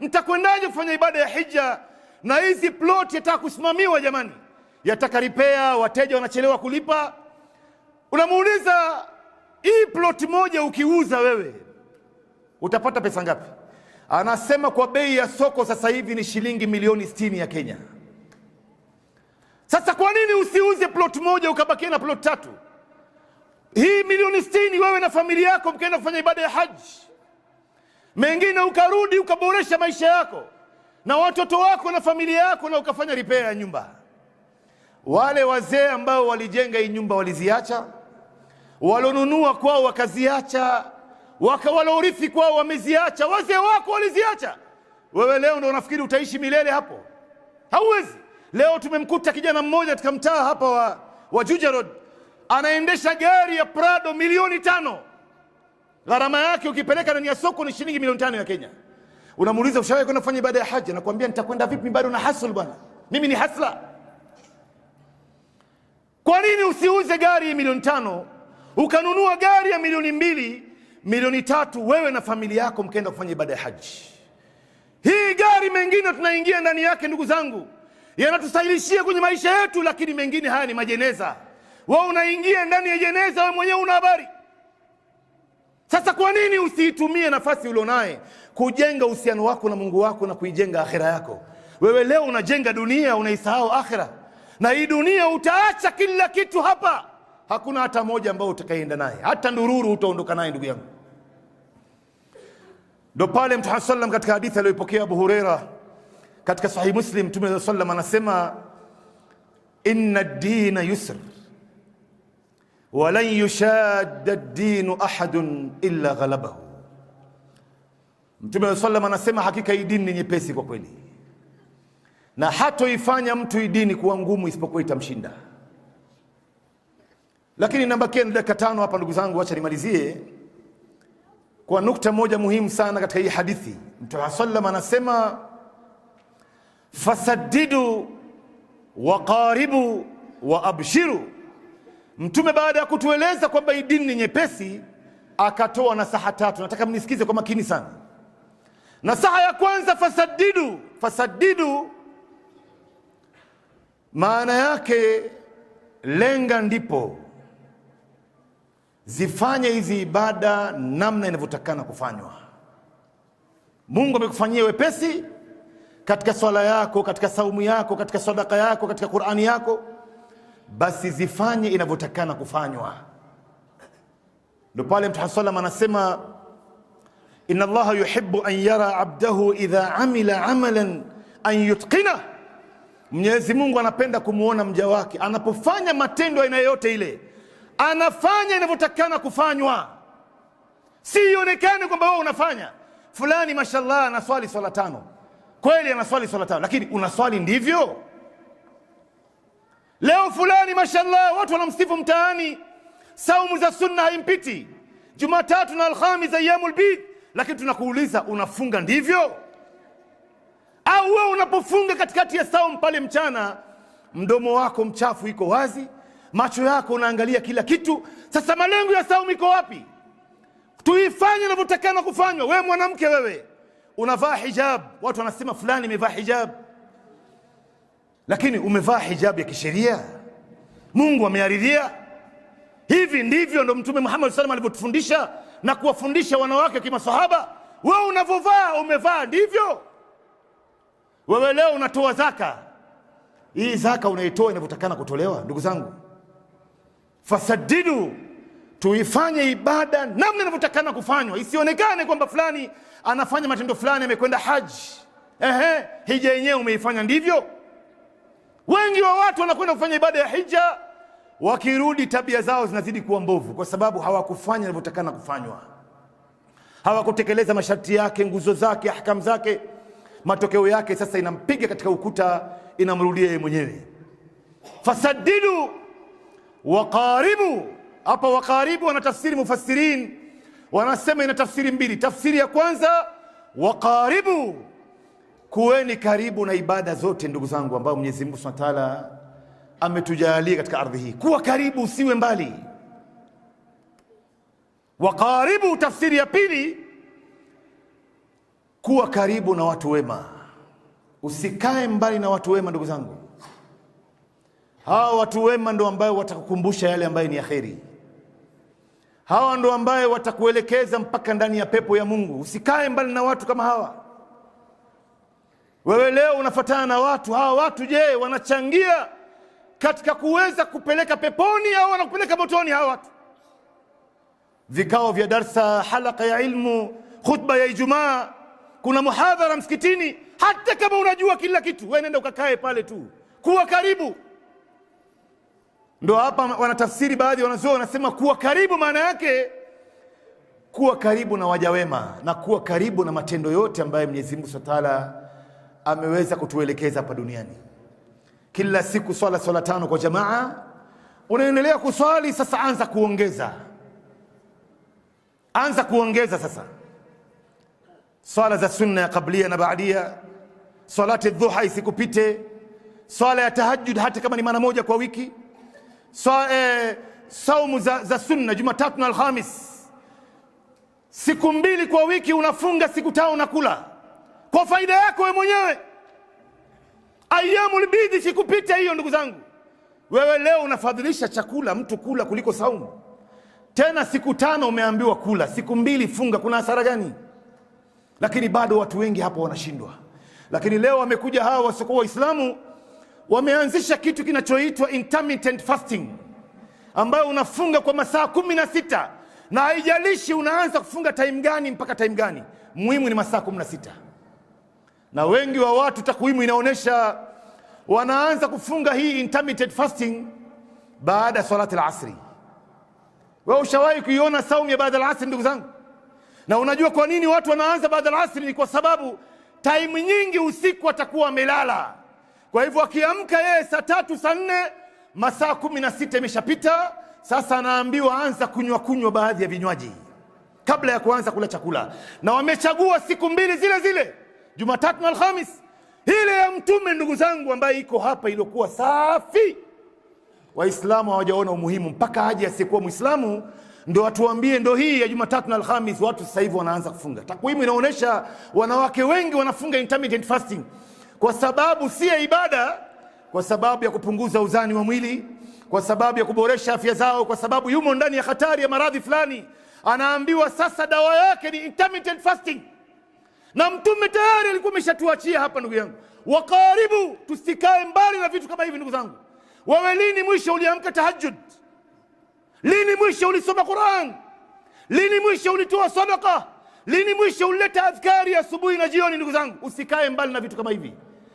mtakwendaje kufanya ibada ya hija na hizi ploti yataka kusimamiwa jamani, yataka repair, wateja wanachelewa kulipa. Unamuuliza, hii ploti moja ukiuza wewe utapata pesa ngapi? Anasema kwa bei ya soko sasa hivi ni shilingi milioni 60 ya Kenya. Sasa kwa nini usiuze ploti moja ukabakia na ploti 3? Hii milioni 60 wewe na familia yako mkaenda kufanya ibada ya haji, mengine ukarudi ukaboresha maisha yako na watoto wako na familia yako, na ukafanya repair ya nyumba. Wale wazee ambao walijenga hii nyumba waliziacha, walonunua kwao wakaziacha, walorithi kwao wameziacha, wazee wako waliziacha. Wewe leo ndio unafikiri utaishi milele hapo? Hauwezi. Leo tumemkuta kijana mmoja katika mtaa hapa wa Juja Road, anaendesha gari ya Prado milioni 5. Gharama yake ukipeleka ndani ya soko ni shilingi milioni 5 ya Kenya. Unamuuliza ushawahi kwenda kufanya ibada ya haji? Anakuambia nitakwenda vipi, bado na hustle bwana, mimi ni hasla. Kwa nini usiuze gari ya milioni 5 ukanunua gari ya milioni 2, milioni 3, wewe na familia yako mkaenda kufanya ibada ya haji? Hii gari mengine tunaingia ndani yake, ndugu zangu, yanatustahilishia kwenye maisha yetu, lakini mengine haya ni majeneza. Wewe unaingia ndani ya jeneza, wewe mwenyewe una habari. Sasa kwa nini usiitumie nafasi ulionaye kujenga uhusiano wako na Mungu wako na kuijenga akhira yako? Wewe leo unajenga dunia, unaisahau akhira. Na hii dunia utaacha kila kitu hapa, hakuna hata moja ambao utakayeenda naye, hata ndururu utaondoka naye, ndugu yangu. Ndio pale Mtume sallam katika hadithi aliyopokea Abu Huraira katika Sahih Muslim, Mtume sallam anasema inna ad-dina yusr wa lan yushadda ad-din ahadun illa ghalabahu. Mtume sallam anasema hakika hii dini ni nyepesi kwa kweli, na hatoifanya mtu hii dini kuwa ngumu isipokuwa itamshinda. Lakini nabakia na dakika 5 hapa, ndugu zangu, acha nimalizie kwa nukta moja muhimu sana katika hii hadithi. Mtume sallam anasema fasaddidu wa qaribu wa abshiru. Mtume baada ya kutueleza kwamba hii dini ni nyepesi, akatoa nasaha 3. Nataka mnisikize kwa makini sana. Nasaha ya kwanza, fasaddidu. Fasaddidu maana yake lenga ndipo, zifanye hizi ibada namna inavyotakana kufanywa. Mungu amekufanyia wepesi katika swala yako, katika saumu yako, katika sadaka yako, katika Qur'ani yako, basi zifanye inavyotakana kufanywa. Ndio pale Mtume sallam anasema inna Allaha yuhibbu an yara abdahu idha amila amalan an yutqina. Mwenyezi Mungu anapenda kumuona mja wake anapofanya matendo aina yote ile, anafanya inavyotakana kufanywa. Si ionekane kwamba wewe unafanya fulani mashallah anaswali swala 5. Kweli anaswali swala 5, lakini unaswali ndivyo? Leo fulani mashallah watu wanamsifu mtaani, saumu za sunna haimpiti, Jumatatu na Alhamisi ayyamul bid, lakini tunakuuliza unafunga ndivyo? Au wewe unapofunga katikati ya saumu pale mchana, mdomo wako mchafu iko wazi, macho yako unaangalia kila kitu. Sasa malengo ya saumu iko wapi? Tuifanye inavyotakana kufanywa. Wewe mwanamke, wewe unavaa hijab, watu wanasema fulani amevaa hijab, lakini umevaa hijab ya kisheria? Mungu amearidhia? Hivi ndivyo ndo Mtume Muhammad sallallahu alaihi wasallam alivyotufundisha na kuwafundisha wanawake kama sahaba. Wewe unavovaa umevaa ndivyo? Wewe leo unatoa zaka, hii zaka unaitoa inavyotakana kutolewa? Ndugu zangu, fasaddidu, tuifanye ibada namna inavyotakana kufanywa. Isionekane kwamba fulani anafanya matendo fulani, amekwenda haji, hija yenyewe umeifanya ndivyo? Wengi wa watu wanakwenda kufanya ibada ya hija, wakirudi tabia zao zinazidi kuwa mbovu, kwa sababu hawakufanya inavyotakana kufanywa, hawakutekeleza masharti yake, nguzo zake, ahkam zake. Matokeo yake sasa inampiga katika ukuta, inamrudia yeye mwenyewe. Fasaddidu wa qaribu. Hapa waqaribu wanatafsiri mufassirin, wanasema ina tafsiri mbili. Tafsiri ya kwanza, waqaribu, kuweni karibu na ibada zote, ndugu zangu, ambao Mwenyezi Mungu Subhanahu wa Ta'ala ametujalia katika ardhi hii. Kuwa karibu, usiwe mbali. Waqaribu, tafsiri ya pili, kuwa karibu na watu wema, usikae mbali na watu wema. Ndugu zangu, hawa watu wema ndio ambao watakukumbusha yale ambayo ni yaheri. Hawa ndio ambao watakuelekeza mpaka ndani ya pepo ya Mungu. Usikae mbali na watu kama hawa. Wewe leo unafuatana na watu, hawa watu je, wanachangia katika kuweza kupeleka peponi au wanakupeleka motoni? Hawa watu, vikao vya darsa, halaka ya ilmu, khutba ya Ijumaa, kuna muhadhara msikitini, hata kama unajua kila kitu, wewe nenda ukakae pale tu. Kuwa karibu. Ndio hapa wanatafsiri baadhi wanazuoni wanasema kuwa karibu maana yake kuwa karibu na waja wema na kuwa karibu na matendo yote ambayo Mwenyezi Mungu Subhanahu wa Ta'ala ameweza kutuelekeza hapa duniani. Kila siku swala tano kwa jamaa, unaendelea kuswali, sasa anza kuongeza sasa swala za sunna ya qablia na baadia, salati dhuha isikupite, swala ya tahajjud hata kama ni mara moja kwa wiki, saumu za sunna Jumatatu na Alhamis, siku 2 kwa wiki unafunga, siku 5 unakula kwa faida yako wewe mwenyewe. Ayyamul bidhi sikupite hiyo ndugu zangu. Wewe leo unafadhilisha chakula mtu kula kuliko saumu, tena siku 5 umeambiwa kula, siku 2 funga, kuna hasara gani? Lakini bado watu wengi hapo wanashindwa. Lakini leo wamekuja hawa wasiokuwa Waislamu, wameanzisha kitu kinachoitwa intermittent fasting, ambayo unafunga kwa masaa 16 na haijalishi unaanza kufunga time gani mpaka time gani, muhimu ni masaa 16. Na wengi wa watu takwimu inaonyesha wanaanza kufunga hii intermittent fasting baada ya salati al-asri. Wewe ushawahi kuiona saumu ya baada al-asri ndugu zangu? Na unajua kwa nini watu wanaanza baada al-asri? Ni kwa sababu time nyingi usiku atakuwa amelala. Kwa hivyo akiamka yeye saa 3 saa 4, masaa 16 imeshapita. Sasa anaambiwa anza kunywa baadhi ya vinywaji kabla ya kuanza kula chakula. Na wamechagua siku 2 zile zile, Jumatatu na Alhamis, ile ya Mtume ndugu zangu, ambaye iko hapa iliyokuwa safi. Waislamu hawajaona umuhimu mpaka aje asiyekuwa Muislamu ndio watuambie ndio hii ya Jumatatu na Alhamis. Watu sasa hivi wanaanza kufunga. Takwimu inaonyesha wanawake wengi wanafunga intermittent fasting kwa sababu si ya ibada, kwa sababu ya kupunguza uzani wa mwili, kwa sababu ya kuboresha afya zao, kwa sababu yumo ndani ya hatari ya maradhi fulani. Anaambiwa sasa dawa yake ni intermittent fasting. Na Mtume tayari alikuwa ameshatuachia hapa ndugu yangu. Wakaribu, tusikae mbali na vitu kama hivi ndugu zangu. Wewe lini mwisho uliamka tahajjud? Lini mwisho ulisoma Qur'an? Lini mwisho ulitoa sadaqa? Lini mwisho ulileta adhkari asubuhi na jioni ndugu zangu? Usikae mbali na vitu kama hivi.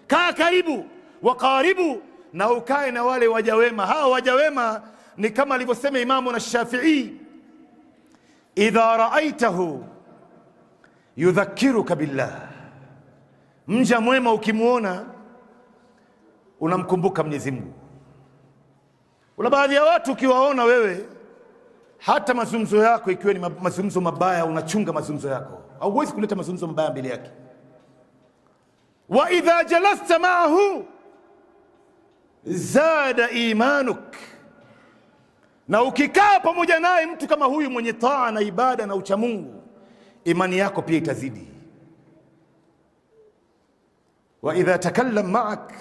Kaa karibu, wakaribu, na ukae na wale waja wema. Hao waja wema ni kama alivyosema Imamu na Shafi'i, idha ra'aitahu yudhakiruka billah. Mja mwema ukimuona unamkumbuka Mwenyezi Mungu. Una baadhi ya watu ukiwaona wewe, hata mazungumzo yako ikiwa ni mazungumzo mabaya, unachunga mazungumzo yako, hauwezi kuleta mazungumzo mabaya mbele yake. Wa idha jalasta ma'ahu zada imanuk, na ukikaa pamoja naye mtu kama huyu mwenye taa na ibada na uchamungu, imani yako pia itazidi. Wa idha takallam ma'ak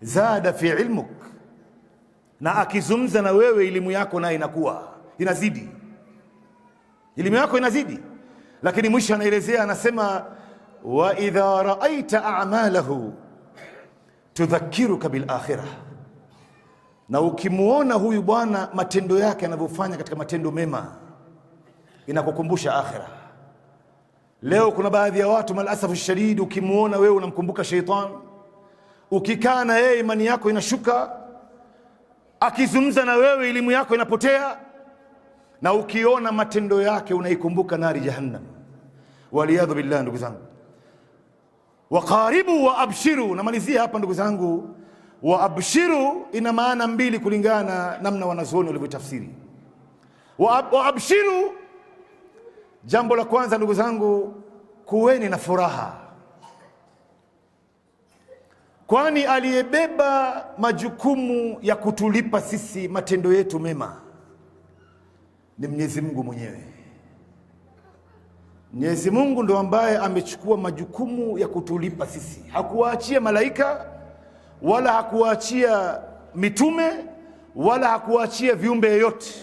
zada fi ilmuk, na akizungumza na wewe elimu yako nayo inazidi, elimu yako inazidi. Lakini mwisho anaelezea, anasema wa idha ra'aita a'malahu tudhakiruka bil akhirah, na ukimuona huyu bwana matendo yake anavyofanya katika matendo mema inakukumbusha akhirah. Leo kuna baadhi ya watu malasafu shadid, ukimuona wewe unamkumbuka sheitan, ukikaa na yeye imani yako inashuka, akizungumza na wewe elimu yako inapotea, na ukiona matendo yake unaikumbuka nari jahannam. Waliyadhu billah ndugu zangu. Waqaribu wa abshiru, namalizia hapa ndugu zangu. Wa abshiru ina maana 2 kulingana namna wanazuoni walivyotafsiri. Wa abshiru, jambo la kwanza ndugu zangu, kuweni na furaha, kwani aliyebeba majukumu ya kutulipa sisi matendo yetu mema ni Mwenyezi Mungu mwenyewe. Mwenyezi Mungu ndo ambaye amechukua majukumu ya kutulipa sisi. Hakuwaachia malaika, wala hakuwaachia mitume, wala hakuwaachia viumbe yoyote.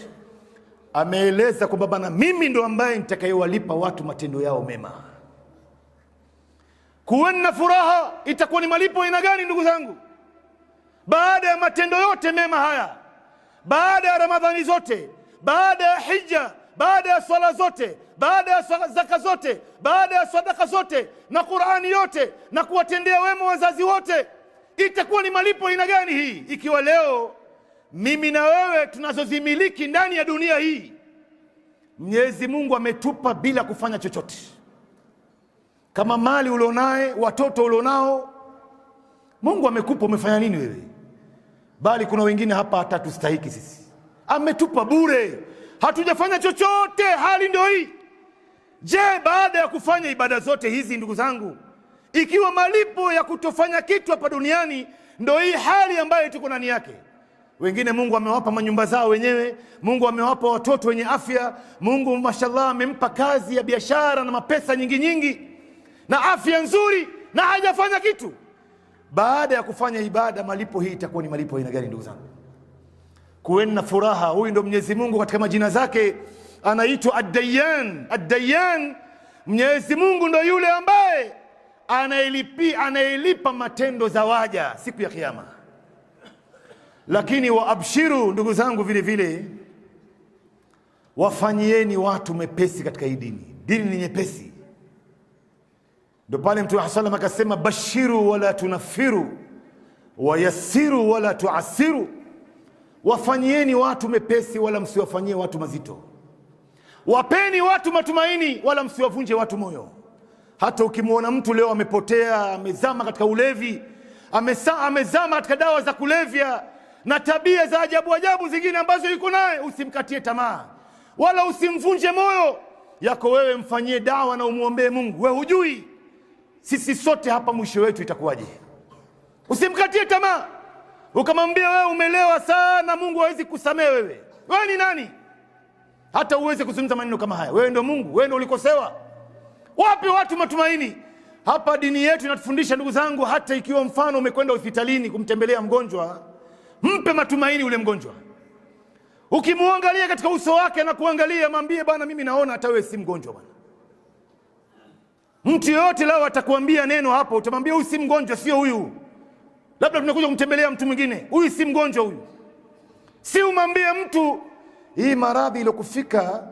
Ameeleza kwamba bana, mimi ndo ambaye nitakayewalipa watu matendo yao mema. Kuweni na furaha. Itakuwa ni malipo aina gani ndugu zangu? Baada ya matendo yote mema haya, baada ya Ramadhani zote, baada ya hija, baada ya swala zote, baada ya zaka zote, baada ya sadaka zote, na Qur'ani yote, na kuwatendea wema wazazi wote, itakuwa ni malipo aina gani hii? Ikiwa leo mimi na wewe tunazozimiliki ndani ya dunia hii, Mwenyezi Mungu ametupa bila kufanya chochote. Kama mali ulionaye, watoto ulionao, Mungu amekupa, umefanya nini wewe? Bali kuna wengine hapa hatatustahiki sisi, ametupa bure, hatujafanya chochote, hali ndio hii. Je, baada ya kufanya ibada zote hizi, ndugu zangu, ikiwa malipo ya kutofanya kitu hapa duniani ndio hii hali ambayo tuko ndani yake? Wengine Mungu amewapa manyumba zao wenyewe, Mungu amewapa watoto wenye afya, Mungu mashallah amempa kazi ya biashara na mapesa nyingi nyingi na afya nzuri, na hajafanya kitu. Baada ya kufanya ibada, malipo hii itakuwa ni malipo aina gani, ndugu zangu? Kuweni na furaha. Huyu ndio Mwenyezi Mungu, katika majina zake anaitwa Ad-Dayyan. Ad-Dayyan, Mwenyezi Mungu ndio yule ambaye anayelipa matendo za waja siku ya Kiyama. Lakini waabshiru, ndugu zangu, vile vile wafanyieni watu mepesi katika hii dini. Dini ni nyepesi. Ndio pale Mtume sallam akasema, bashiru wala tunafiru wayassiru wala tuasiru. Wafanyieni watu mepesi wala msiwafanyie watu mazito. Wapeni watu matumaini wala msiwavunje watu moyo. Hata ukimwona mtu leo amepotea, amezama katika ulevi, amezama katika dawa za kulevya na tabia za ajabu ajabu zingine ambazo yuko naye, usimkatie tamaa wala usimvunje moyo yako. Wewe mfanyie dawa na umuombee Mungu. Wewe hujui sisi sote hapa mwisho wetu itakuwaje. Usimkatie tamaa ukamwambia wewe umelewa sana, Mungu hawezi kusamehe wewe. Wewe ni nani hata uweze kuzungumza maneno kama haya? Wewe ndio Mungu, wewe ndio ulikosewa. Wape watu matumaini. Hapa dini yetu inatufundisha, ndugu zangu, hata ikiwa mfano umekwenda hospitalini kumtembelea mgonjwa, mpe matumaini ule mgonjwa. Ukimuangalia katika uso wake na kuangalia, mwambie bwana, mimi naona hata wewe si mgonjwa bwana. Mtu yote leo atakwambia neno hapo, utamwambia huyu si mgonjwa, sio huyu. Labda tunakuja kumtembelea mtu mwingine, huyu si mgonjwa huyu. Si umwambie mtu hii maradhi iliyokufika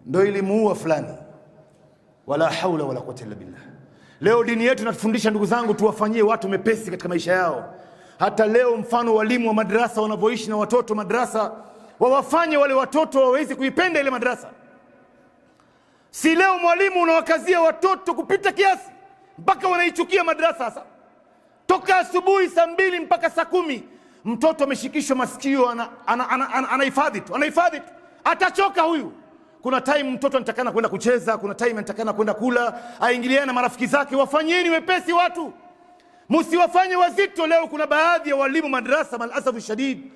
ndio ilimuua fulani. Wala haula wala quwwata illa billah. Leo dini yetu inatufundisha, ndugu zangu, tuwafanyie watu mepesi katika maisha yao. Hata leo mfano walimu wa madrasa wanavyoishi na watoto madrasa, wawafanye wale watoto waweze kuipenda ile madrasa. Si leo mwalimu unawakazia watoto kupita kiasi mpaka wanaichukia madrasa. Sasa toka asubuhi saa 2 mpaka saa 10 mtoto ameshikishwa masikio, anahifadhi tu, atachoka huyu. Kuna time mtoto anatakana kwenda kucheza, kuna time anatakana kwenda kula, aingiliane na marafiki zake. Wafanyeni wepesi watu, msiwafanye wazito. Leo kuna baadhi ya walimu madrasa, malasafu shadid,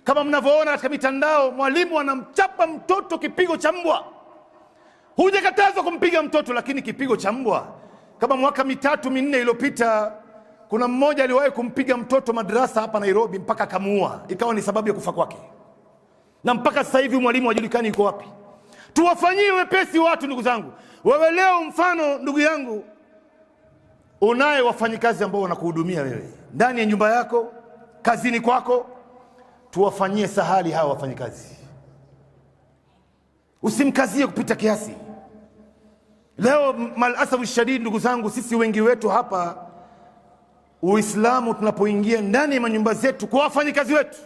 kama mnavyoona katika mitandao, mwalimu anamchapa mtoto kipigo cha mbwa. Hujakatazwa kumpiga mtoto, lakini kipigo cha mbwa. Kama mwaka 3-4 iliyopita, kuna mmoja aliwahi kumpiga mtoto madrasa hapa Nairobi mpaka akamuua, ikawa ni sababu ya kufa kwake, na mpaka sasa hivi mwalimu hajulikani yuko wapi. Tuwafanyie wepesi watu, ndugu zangu. Wewe leo mfano, ndugu yangu, unaye wafanyikazi ambao wanakuhudumia wewe ndani ya nyumba yako, kazini kwako, tuwafanyie sahali hawa wafanyikazi. Usimkazie kupita kiasi. Leo malasafu shadid, ndugu zangu, sisi wengi wetu hapa Uislamu tunapoingia ndani ya manyumba zetu kwa wafanyikazi wetu,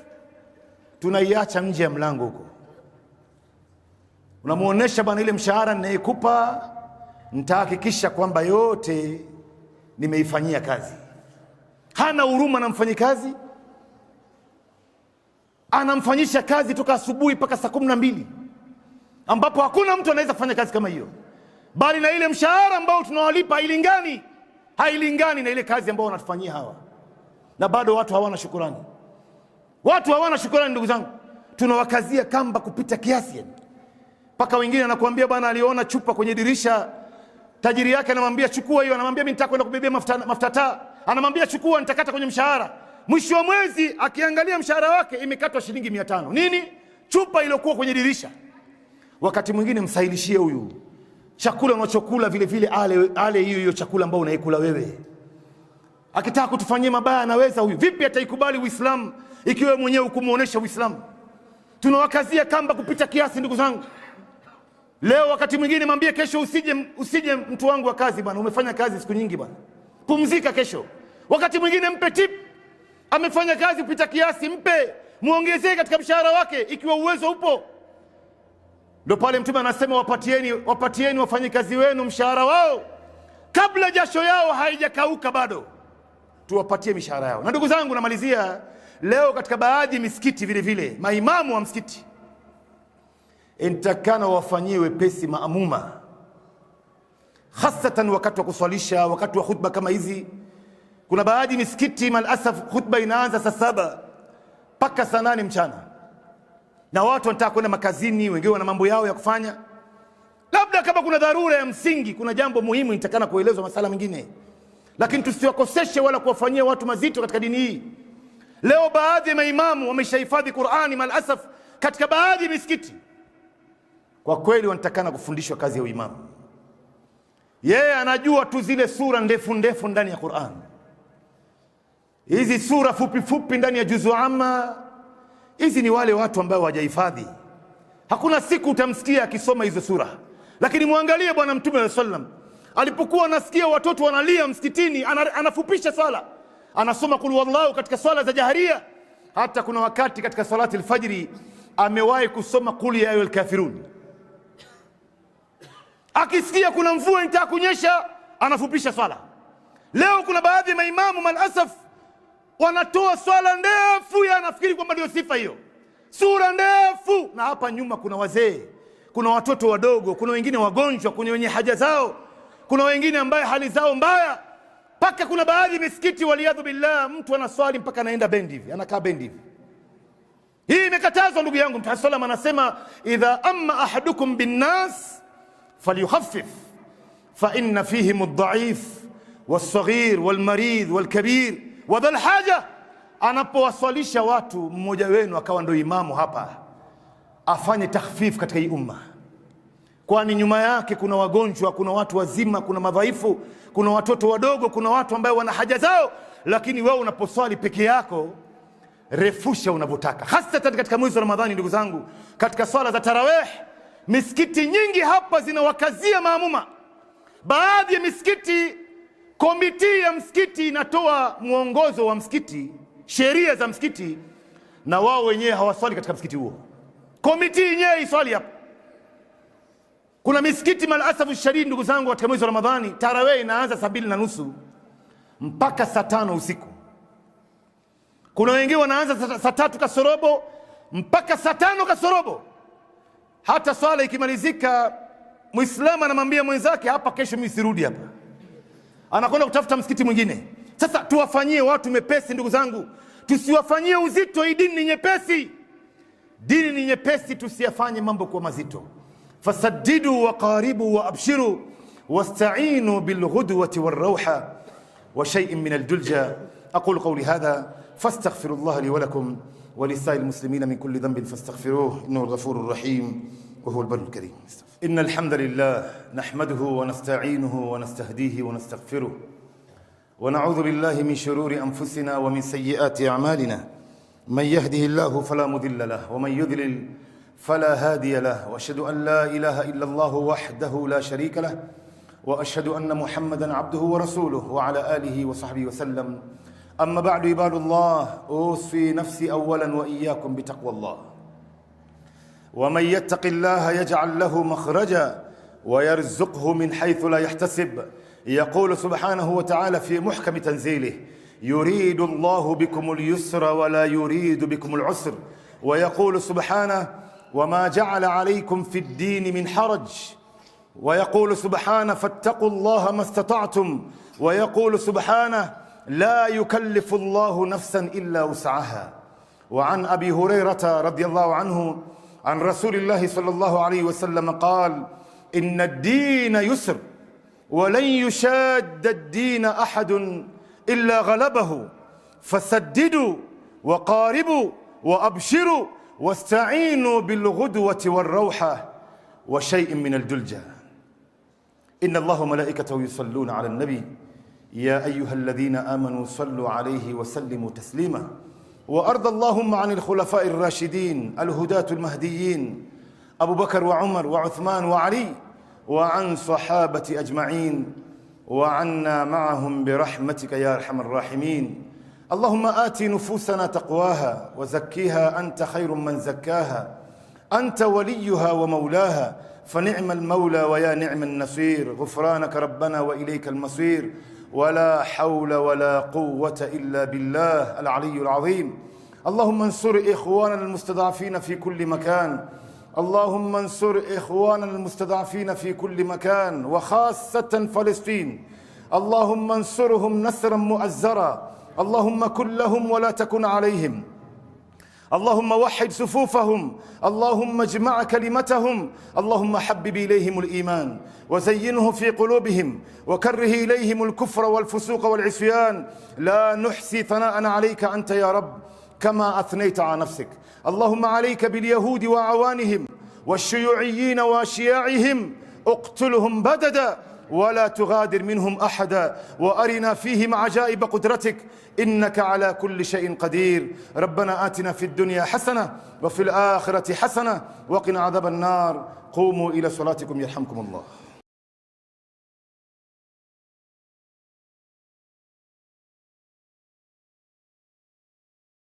tunaiacha nje ya mlango huko. Unamuonesha bwana, ile mshahara ninayekupa nitahakikisha kwamba yote nimeifanyia kazi. Hana huruma na mfanyikazi, anamfanyisha kazi toka asubuhi mpaka saa 12, ambapo hakuna mtu anaweza kufanya kazi kama hiyo. Bali na ile mshahara ambao tunawalipa hailingani na ile kazi ambao wanatufanyia hawa, na bado watu hawana shukrani. Watu hawana shukrani, ndugu zangu. Tunawakazia kamba kupita kiasi, mpaka wengine anakuambia bwana, aliona chupa kwenye dirisha, tajiri yake anamwambia chukua hiyo, anamwambia mimi nitakwenda kubebea mafuta taa, anamwambia chukua, nitakata kwenye mshahara. Mwisho wa mwezi akiangalia mshahara wake imekatwa shilingi 500. Nini? Chupa iliyokuwa kwenye dirisha. Wakati mwingine msahilishie huyu chakula unachokula, vile vile ale hiyo chakula ambao unaikula wewe. Akitaka kutufanyia mabaya anaweza huyu. Vipi ataikubali Uislamu ikiwa mwenyewe ukumuonesha Uislamu? Tunawakazia kamba kupita kiasi, ndugu zangu. Leo wakati mwingine mwambie kesho usije mtu wangu wa kazi bwana, umefanya kazi siku nyingi bwana, pumzika kesho. Wakati mwingine mpe tip, amefanya kazi kupita kiasi, mpe, muongezee katika mshahara wake ikiwa uwezo upo. Ndio pale Mtume anasema wapatieni wafanyikazi wenu mshahara wao kabla jasho yao haijakauka bado, tuwapatie mishahara yao. Na ndugu zangu, namalizia leo, katika baadhi ya misikiti vile vile maimamu wa msikiti intakana wafanyie wepesi maamuma, hasatan wakati wa kuswalisha, wakati wa khutba kama hizi. Kuna baadhi misikiti malasaf khutba inaanza saa 7 mpaka saa 8 mchana, na watu wanataka kwenda makazini, wengine wana mambo yao ya kufanya. Labda kama kuna dharura ya msingi, kuna jambo muhimu nitakana kuelezwa, masala mengine, lakini tusiwakoseshe wala kuwafanyia watu mazito katika dini hii. Leo baadhi ya maimamu wameshahifadhi Qur'ani malasaf katika baadhi ya misikiti. Kwa kweli wanatakana kufundishwa kazi ya uimamu. Yeye anajua tu zile sura ndefu ndefu ndani ya Qur'an, hizi sura fupi fupi ndani ya juzu amma, hizi ni wale watu ambao hawajahifadhi. Hakuna siku utamsikia akisoma hizo sura. Lakini muangalie Bwana Mtume sallam alipokuwa anasikia watoto wanalia msikitini, anafupisha sala, anasoma kul wallahu katika swala za jaharia. Hata kuna wakati katika salati alfajiri amewahi kusoma kul ya ayyuhal kafirun. Akisikia kuna mvua inataka kunyesha, anafupisha swala. Leo kuna baadhi ya maimamu malasaf wanatoa swala ndefu, anafikiri kwamba ndio sifa hiyo, sura ndefu. Na hapa nyuma kuna wazee, kuna watoto wadogo, kuna wengine wagonjwa, kuna wenye haja zao, kuna wengine ambaye hali zao mbaya. Paka kuna baadhi misikiti waliyadhu billah, mtu anaswali mpaka anaenda bendi hivi, anakaa bendi hivi. Hii imekatazwa ndugu yangu. Mtume sallam anasema idha amma ahadukum binnas falyukhaffif fa inna fihim ad-da'if was-saghir wal-marid wal-kabir wa dhal haja. Anapowaswalisha watu, mmoja wenu akawa ndio imamu hapa, afanye takhfif katika hii umma, kwani nyuma yake kuna wagonjwa, kuna watu wazima, kuna madhaifu, kuna watoto wadogo, kuna watu ambao wana haja zao. Lakini wewe unaposwali peke yako, refusha unavyotaka, hasa katika mwezi wa Ramadhani. Ndugu zangu, katika swala za tarawih, misikiti nyingi hapa zinawakazia maamuma. Baadhi ya misikiti, komiti ya msikiti inatoa mwongozo wa msikiti, sheria za msikiti, na wao wenyewe hawaswali katika msikiti huo. Komiti yenyewe iswali hapa. Kuna misikiti malasafu shadid ndugu zangu, katika mwezi wa Ramadhani tarawih inaanza saa 2:30 mpaka saa 5 usiku. Kuna wengine wanaanza saa 3 kasorobo mpaka saa 5 kasorobo. Hata swala ikimalizika, Muislamu anamwambia mwenzake, hapa kesho mimi sirudi hapa, anakwenda kutafuta msikiti mwingine. Sasa tuwafanyie watu mepesi ndugu zangu, tusiwafanyie uzito. Hii dini ni nyepesi, dini ni nyepesi, tusiyafanye mambo kwa mazito. Fasaddidu wa qaribu wa abshiru wasta'inu bilghudwati warrawha wa shay'in min aljulja. aqulu qawli hadha fastaghfirullaha li wa lakum wa lisa'il muslimina min kulli dhanbin fastaghfiruhu innahu al-ghafurur rahim wa huwa al-barrul karim. innal hamdalillah nahmaduhu wa nasta'inuhu wa nastahdihi wa nastaghfiruh wa na'udhu billahi min shururi anfusina wa min sayyiati a'malina. من يهده الله فلا مضل له ومن يضلل فلا هادي له واشهد ان لا اله الا الله وحده لا شريك له واشهد ان محمدا عبده ورسوله وعلى اله وصحبه وسلم. اما بعد، عباد الله، اوصي نفسي اولا واياكم بتقوى الله. ومن يتق الله يجعل له مخرجا ويرزقه من حيث لا يحتسب. يقول سبحانه وتعالى في محكم تنزيله: يريد الله بكم اليسر ولا يريد بكم العسر. ويقول سبحانه: وما جعل عليكم في الدين من حرج. ويقول سبحانه: فاتقوا الله ما استطعتم. ويقول سبحانه: لا يكلف الله نفسا إلا وسعها. وعن أبي هريرة رضي الله عنه عن رسول الله صلى الله عليه وسلم قال: إن الدين يسر ولن يشاد الدين أحد إلا غلبه فسددوا وقاربوا وأبشروا واستعينوا بالغدوة والروحة وشيء من الدلجة. إن الله وملائكته يصلون على النبي يا أيها الذين آمنوا صلوا عليه وسلموا تسليما. وأرض اللهم عن الخلفاء الراشدين الهداة المهديين أبو بكر وعمر وعثمان وعلي وعن صحابة أجمعين وعنا معهم برحمتك يا أرحم الراحمين. اللهم آت نفوسنا تقواها وزكيها أنت خير من زكاها، أنت وليها ومولاها، فنعم المولى ويا نعم النصير. غفرانك ربنا وإليك المصير، ولا حول ولا قوة إلا بالله العلي العظيم. اللهم انصر إخواننا المستضعفين في كل مكان، اللهم انصر إخواننا المستضعفين في كل مكان، وخاصة فلسطين. اللهم انصرهم نصرا مؤزرا، اللهم كن لهم ولا تكن عليهم، اللهم وحد صفوفهم، اللهم اجمع كلمتهم، اللهم حبب إليهم الإيمان وزينه في قلوبهم، وكره إليهم الكفر والفسوق والعصيان. لا نحصي ثناء عليك أنت يا رب كما أثنيت على نفسك. اللهم عليك باليهود وعوانهم والشيوعيين وشياعهم، اقتلهم بددا ولا تغادر منهم أحدا، وأرنا فيهم عجائب قدرتك إنك على كل شيء قدير. ربنا آتنا في الدنيا حسنة وفي الآخرة حسنة وقنا عذاب النار. قوموا إلى صلاتكم يرحمكم الله.